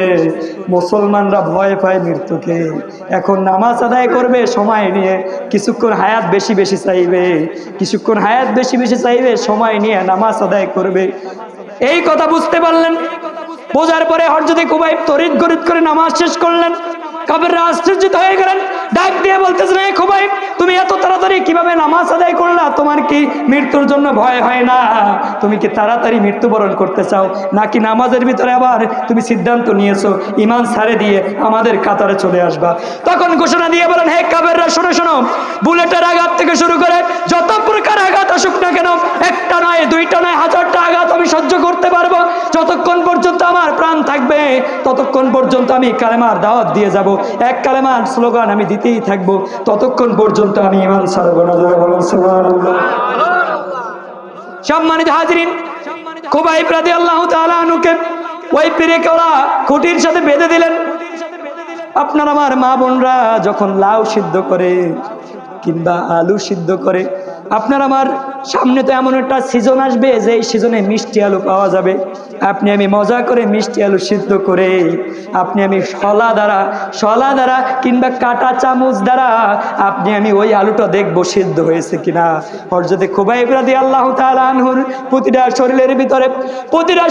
মুসলমানরা ভয় পায় মৃত্যুকে। এখন নামাজ আদায় করবে সময় নিয়ে, কিছুক্ষণ হায়াত বেশি বেশি চাইবে, কিছুক্ষণ হায়াত বেশি বেশি চাইবে, সময় নিয়ে নামাজ আদায় করবে। এই কথা বুঝতে পারলেন। বোঝার পরে হযরত খুবাইব তড়িৎ গড়িত করে নামাজ শেষ করলেন। কাফেররা আশ্চর্যিত হয়ে গেলেন, ডাক দিয়ে বলতেছেন, হে খুবাইব তুমি এত তাড়াতাড়ি কিভাবে নামাজ আদায় করলা? তোমার কি মৃত্যুর জন্য ভয় হয় না? তুমি কি তাড়াতাড়ি মৃত্যুবরণ করতে চাও, নাকি নামাজের ভিতরে আবার তুমি সিদ্ধান্ত নিয়েছো ঈমান ছাড়ে দিয়ে আমাদের কাতারে চলে আসবা? তখন ঘোষণা দিয়ে বলেন, হে কাফেররা শোনো শোনো, বুলেটের আঘাত থেকে শুরু করে যত প্রকার আঘাত আসুক না কেন, একটা নয়, 2টা নয়, 1000টা আঘাত আমি সহ্য করতে পারবো। যতক্ষণ পর্যন্ত আমার প্রাণ থাকবে ততক্ষণ পর্যন্ত আমি কালেমার দাওয়াত দিয়ে যাব, এক কালেমার স্লোগান আমি দিতেই থাকবো, ততক্ষণ পর্যন্ত আমি ঈমান ছাড়বো না। বলুন সুবহানাল্লাহ। সম্মানিত হাজিরিন, খুবাইব রাদিয়াল্লাহু তাআলা আনহুকে ওই পীরে কেওড়া খুঁটির সাথে বেঁধে দিলেন। আপনার আমার মা বোনরা যখন লাউ সিদ্ধ করে কিংবা আলু সিদ্ধ করে, আপনার আমার সামনে তো এমন একটা সিজন আসবে যে এই সিজনে মিষ্টি আলু পাওয়া যাবে। আপনি আমি মজা করে মিষ্টি আলু সিদ্ধ করে আপনি আমি শলা দ্বারা কিংবা কাঁটা চামচ দ্বারা আপনি আমি ওই আলুটা দেখবো সিদ্ধ হয়েছে কিনা। হযরত খুবাইব রাদিয়াল্লাহু তাআলা আনহুর প্রতিটা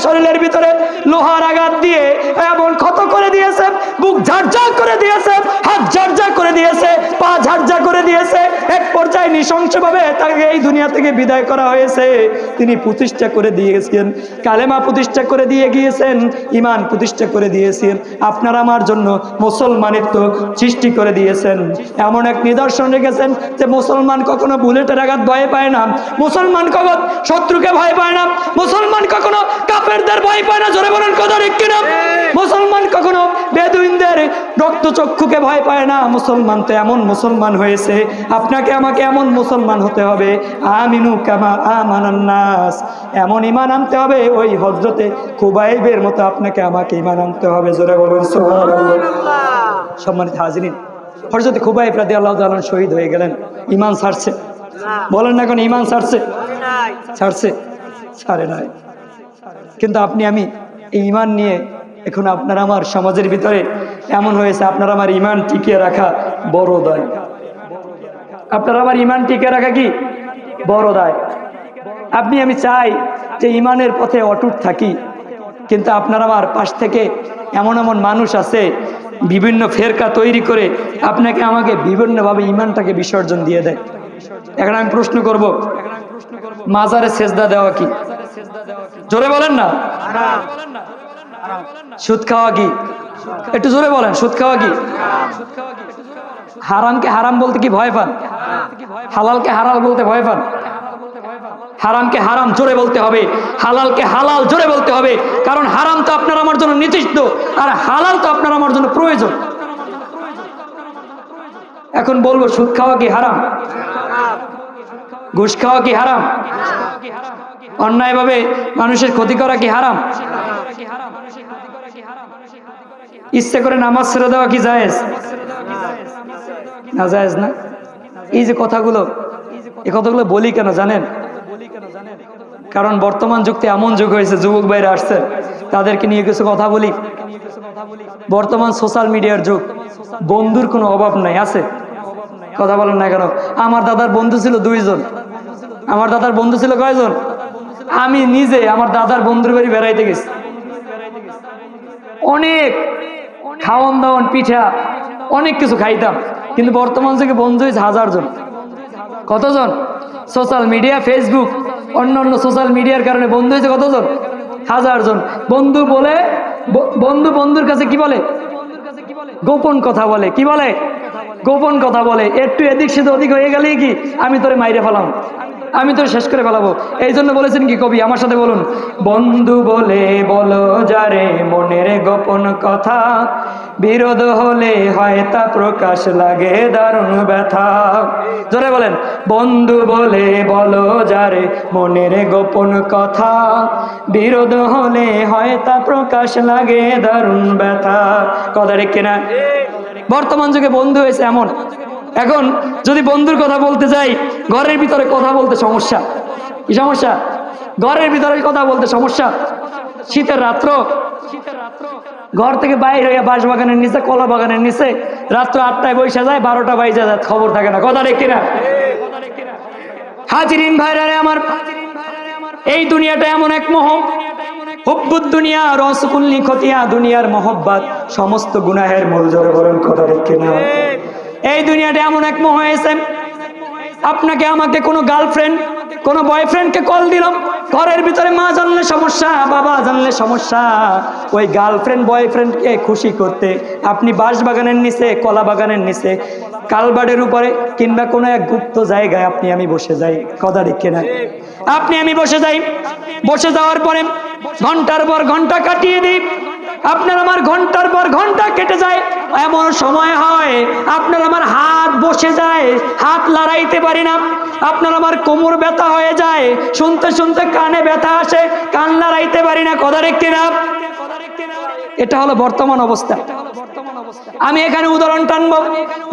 শরীরের ভিতরে লোহার আঘাত দিয়ে এমন ক্ষত করে দিয়েছে, বুক ঝাড়ঝাড় করে দিয়েছে, হাত ঝাড়ঝাড় করে দিয়েছে, পা ঝাড়ঝাড় করে দিয়েছে। এক পর্যায়ে নৃশংসভাবে তাকে এই দুনিয়া থেকে বিদায় করা হয়েছে। তিনি প্রতিষ্ঠা করে দিয়েছেন, কালেমা প্রতিষ্ঠা করে দিয়ে গিয়েছেন, ঈমান প্রতিষ্ঠা করে দিয়েছেন, আপনার আমার জন্য মুসলমানিত্ব সৃষ্টি করে দিয়েছেন। এমন এক নিদর্শন রেখেছেন যে মুসলমান কখনো বুলেটের আঘাত ভয় পায় না, মুসলমান কখনো শত্রুকে ভয় পায় না, মুসলমান কখনো কাফেরদের ভয় পায় না। জোরে বলেন কথা ঠিক কিনা? মুসলমান কখনো বেদুইনদের রক্তচক্ষুকে ভয় পায় না। মুসলমান তো এমন মুসলমান হয়েছে, আপনাকে আমাকে এমন মুসলমান হতে হবে, আমিনু কামা আমানান নাস, এমন ঈমান আনতে হবে ওই হযরতে খুবাইবের মতো আপনাকে আমাকে ঈমান আনতে হবে। জোরে বলুন সুবহানাল্লাহ। সম্মানিত হাজিরিন, হযরত খুবাইব রাদিয়াল্লাহু তাআলা শহীদ হয়ে গেলেন। ঈমান ছাড়ছে? বলেন না কেন ঈমান ছাড়ছে? ছাড়ে নাই। কিন্তু আপনি আমি এই ঈমান নিয়ে এখন আপনার আমার সমাজের ভিতরে এমন হয়েছে, আপনার আমার ঈমান টিকিয়ে রাখা বড় দায়। আপনার আমার ঈমান টিকিয়ে রাখা কি বড় দায়। আপনি আমি চাই যে ঈমানের পথে অটুট থাকি, কিন্তু আপনার আমার পাশ থেকে এমন এমন মানুষ আছে বিভিন্ন ফেরকা তৈরি করে আপনাকে আমাকে বিভিন্নভাবে ঈমানটাকে বিসর্জন দিয়ে দেয়। এখন আমি প্রশ্ন করব, মাজারে সেজদা দেওয়া কি? জোরে বলেন না। সুদ খাওয়া কি? একটু জোরে বলেন, সুদ খাওয়া কি? হারামকে হারাম বলতে কি ভয় পান? হালালকে হালাল বলতে ভয় পান? হারামকে হারাম জোরে বলতে হবে, হালালকে হালাল জোরে বলতে হবে, কারণ হারাম তো আপনার আমার জন্য নিষিদ্ধ আর হালাল তো আপনার আমার জন্য প্রয়োজন। এখন বলবো, সুদ খাওয়া কি হারাম? ঘুষ খাওয়া কি হারাম? অন্যায়ভাবে মানুষের ক্ষতি করা কি হারাম? ইচ্ছে করে নামাজ ছেড়ে দেওয়া কি জায়েজ? না, জায়েজ না। এই যে কথাগুলো, এই কথাগুলো বলি কেন জানেন? কারণ বর্তমান যুগতে এমন যুগ হয়েছে, যুবক ভাইরা আসছে, তাদেরকে নিয়ে কিছু কথা বলি। বর্তমান সোশ্যাল মিডিয়ার যুগ, বন্ধুর কোনো অভাব নাই, আছে? কথা বলেন না কেন? আমার দাদার বন্ধু ছিল 2 জন। আমার দাদার বন্ধু ছিল কয়জন? আমি নিজে আমার দাদার বন্ধুর বাড়ি বেড়াইতে গেছি, অনেক খাওয়ান দাওয়ান, পিঠা, অনেক কিছু খাইতাম, কিন্তু বর্তমান যুগে বন্ধু হয়েছে 1000 জন। কতজন? সোশ্যাল মিডিয়া, ফেসবুক, অন্যান্য সোশ্যাল মিডিয়ার কারণে বন্ধু হয়েছে কতজন? 1000 জন। বন্ধু বলে বন্ধুর কাছে কি বলে? গোপন কথা বলে। কি বলে? গোপন কথা বলে। একটু এদিক সেদিক অধিক হয়ে গেলেই কি আমি তোরে মাইরে ফেলাম, আমি তোরে শেষ করে ফেলাবো। এই জন্য বলেছেন কি কবি, আমার সাথে বলুন, বন্ধু বলে বলো যারে মনের গোপন কথা, বিরোধ হলে হয় তা প্রকাশ লাগে দারুণ ব্যথা। জোরে বলেন, বন্ধু বলে বলো যারে মনের গোপন কথা, বিরোধ হলে হয় তা প্রকাশ লাগে দারুণ ব্যথা। কথা ঠিক কিনা? বর্তমান যুগে বন্ধু হয়েছে এমন, এখন যদি বন্ধুর কথা বলতে যাই, ঘরের ভিতরে কথা বলতে সমস্যা। কি সমস্যা? ঘরের ভিতরে কথা বলতে সমস্যা। শীতের রাত্র ঘর থেকে বাইরে হইয়া বাঁশ বাগানের নিচে, কলা বাগানের নিচে রাত্র 8টায় বৈশা যায়, 12টা বাইজা যায়, খবর থাকে না। কথা ঠিক কিনা? হাজিরিন ভাইরারে আমার, এই দুনিয়াটা এমন এক মোহ, হুব্বুদ দুনিয়া রসকুল্লি খতিয়া, দুনিয়ার মহব্বত সমস্ত গুনাহের মূল। জোরে বলেন কথা ঠিক কিনা? এই দুনিয়াটা এমন এক মোহ হয়েছে, আপনাকে আমাকে কোনো গার্লফ্রেন্ড, কোনো বয়ফ্রেন্ডকে কল দিলাম, ঘরের ভিতরে মা জানলে সমস্যা, বাবা জানলে সমস্যা। ওই গার্লফ্রেন্ড বয়ফ্রেন্ডকে খুশি করতে আপনি বাঁশ বাগানের নিচে, কলা বাগানের নিচে, কালবাড়ের উপরে কিংবা কোনো এক গুপ্ত জায়গায় আপনি আমি বসে যাই। কথা ঠিক কিনা? আপনি আমি বসে যাই, বসে যাওয়ার পরে ঘন্টার পর ঘন্টা কাটিয়ে দিই, আপনার আমার ঘন্টার পর ঘন্টা কেটে যায়। এমন সময় হয় আপনার আমার হাত বসে যায়, হাত লড়াইতে পারি না, আপনার আমার কোমর ব্যথা হয়ে যায়, শুনতে শুনতে কানে ব্যথা আসে, কান লড়াইতে পারি না। কথা ঠিক কিনা? এটা হলো বর্তমান অবস্থা। আমি এখানে উদাহরণ টানবো,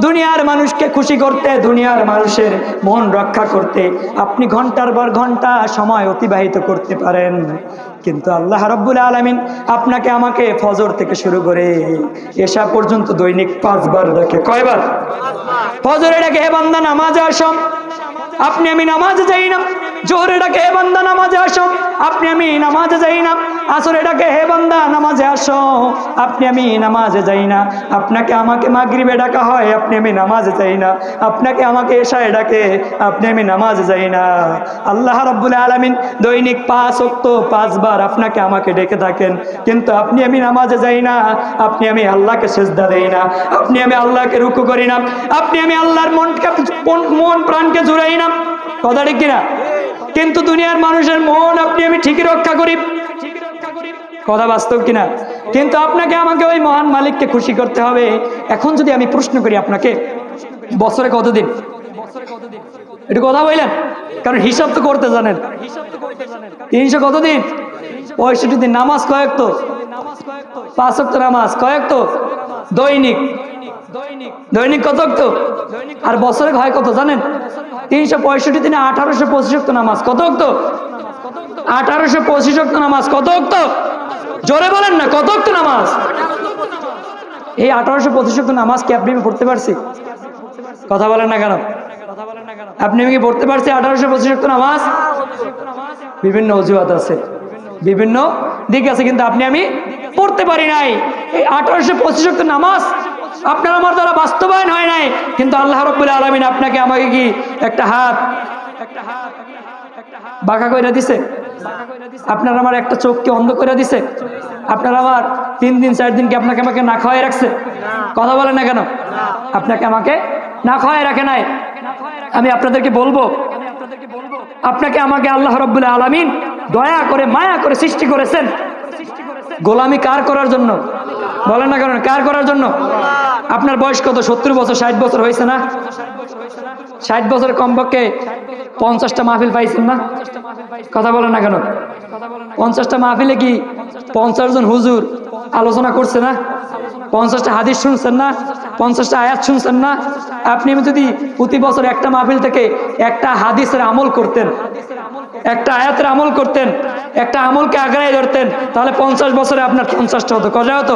দুনিয়ার মানুষকে খুশি করতে, দুনিয়ার মানুষের মন রক্ষা করতে আপনি ঘন্টার পর ঘন্টা সময় অতিবাহিত করতে পারেন, কিন্তু আল্লাহ রাব্বুল আলামিন আপনাকে আমাকে ফজর থেকে শুরু করে এশা পর্যন্ত দৈনিক 5 বার ডাকে। কয়বার? ফজরে ডাকে, হে বান্দা নামাজে আসো, আপনি আমি নামাজে যাই না। জোহরে ডাকে, হে বান্দা নামাজে আসো, আপনি আমি নামাজে যাই না। আসরে ডাকে, হে বান্দা নামাজে আসো, আপনি আমি নামাজে যাই না। আপনাকে আমাকে মাগরিবে ডাকা হয়, আপনি আমি নামাজে যাই না। আপনাকে আমাকে এশায় ডাকে, আপনি আমি নামাজে যাই না। আল্লাহ রাব্বুল আলামিন দৈনিক 5 ওয়াক্ত 5 বার আপনাকে আমাকে ডেকে থাকেন, কিন্তু আপনি আমি নামাজে যাই না, আপনি আমি আল্লাহকে সিজদা দেই না, আপনি আমি আল্লাহকে রুকু করি না, আপনি আমি আল্লাহর মন প্রাণকে জুড়াই না। কথা ঠিক কিনা? কিন্তু দুনিয়ার মানুষের মন আপনি আমি ঠিকই রক্ষা করি। কথা বাস্তব কিনা? কিন্তু আপনাকে আমাকে ওই মহান মালিককে খুশি করতে হবে। এখন যদি আমি প্রশ্ন করি আপনাকে, বছরে কতদিন? একটু কথা বললেন, কারণ হিসাব তো করতে জানেন। 300 কতদিন? 65 দিন। নামাজ কয়েক? তো 5 ওয়াক্ত নামাজ কয়েক? তো দৈনিক। দৈনিক কত তো? আর বছরে হয় কত জানেন? 365 দিনে 1825 ওয়াক্ত নামাজ। কত তো? 1825 ওয়াক্ত নামাজ। কত তো? জোরে বলেন না, কত ওয়াক্ত নামাজ? এই 1825 ওয়াক্ত নামাজ কি আপনি পড়তে পারছি? কথা বলেন না কেন? আপনি কি পড়তে পারছি 1825 ওয়াক্ত নামাজ? বিভিন্ন অজুহাত আছে, বিভিন্ন দিক আছে, কিন্তু আপনি আমি পড়তে পারি নাই। এই 1825 ওয়াক্ত নামাজ আপনার আমার দ্বারা বাস্তবায়ন হয় নাই, কিন্তু আল্লাহ রাব্বুল আলামিন আপনাকে আমাকে কি একটা হাত বাঁকা করে দিছে, আপনার আমার একটা চোখকে অন্ধ করে দিছে, আপনার আমার 3 দিন 4 দিন কি আপনাকে আমাকে না খাওয়াই রাখছে? কথা বলেন না কেন? আপনাকে আমাকে না খাওয়াই রাখে নাই। আমি আপনাদেরকে বলবো, আপনাকে আমাকে আল্লাহ রাব্বুল আলামিন দয়া করে মায়া করে সৃষ্টি করেছেন। গোলামি কার করার জন্য? বলেন না কেন? কার করার জন্য? আপনার বয়স কত? 70 বছর 60 বছর হয়েছে না? 60 বছর কমপক্ষে 50টা মাহফিল পাইছেন না? কথা বলেন না কেন? 50টা মাহফিলে কি 50 জন হুজুর আলোচনা করছে না? 50টা হাদিস শুনছেন না? 50টা আয়াত শুনছেন না? আপনি যদি প্রতি বছর একটা মাহফিল থেকে একটা হাদিসের আমল করতেন, একটা আয়াতের আমল করতেন, একটা আমলকে আগ্রায় ধরতেন, তাহলে 50 বছরে আপনার 50টা হতো। কজা হতো?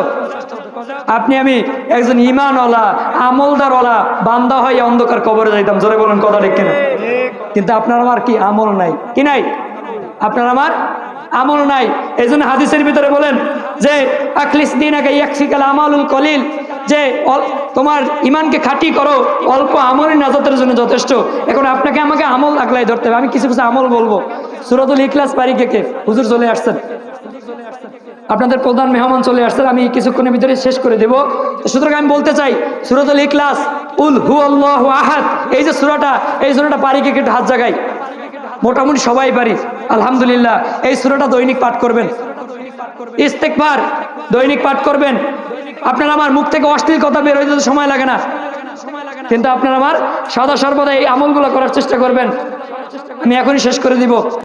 আপনি আমি একজন ইমানওয়ালা আমলদারওয়ালা বান্দা হয়ে অন্ধকার কবরে যাইতাম। জোরে বলুন কথা ঠিক কিনা? কিন্তু আপনার আমার কি আমল নাই? কি নাই? আপনার আমার আমল নাই। এই জন্য হাদিসের ভিতরে বলেন যে আখলিস দীনাকা ইয়াকফিকাল আমালুল কলিল, যে তোমার ইমানকে খাঁটি করো, অল্প আমলই নাজাতের জন্য যথেষ্ট। এখন আপনাকে আমাকে আমল আগলাই ধরতে হবে। আমি কিছু কিছু আমল বলবো। সূরাতুল ইখলাস পারি কে? হুজুর চলে আসছেন, আপনাদের প্রধান মেহমান চলে আসছেন, আমি কিছুক্ষণের ভিতরে শেষ করে দেব। সুতরাং আমি বলতে চাই সূরাতুল ইখলাস, উল হুয়াল্লাহু আহাদ, এই যে সূরাটা, এই সূরাটা পারি কে? হাত জায়গায়, মোটামুটি সবাই পারি আলহামদুলিল্লাহ। এই সূরাটা দৈনিক পাঠ করবেন। ইস্তেগফার দৈনিক পাঠ করবেন। আপনার আমার মুখ থেকে অশ্লীল কথা বের হইতে সময় লাগে না, কিন্তু আপনার আমার সদা সর্বদা এই আমলগুলো করার চেষ্টা করবেন। আমি এখনই শেষ করে দিব।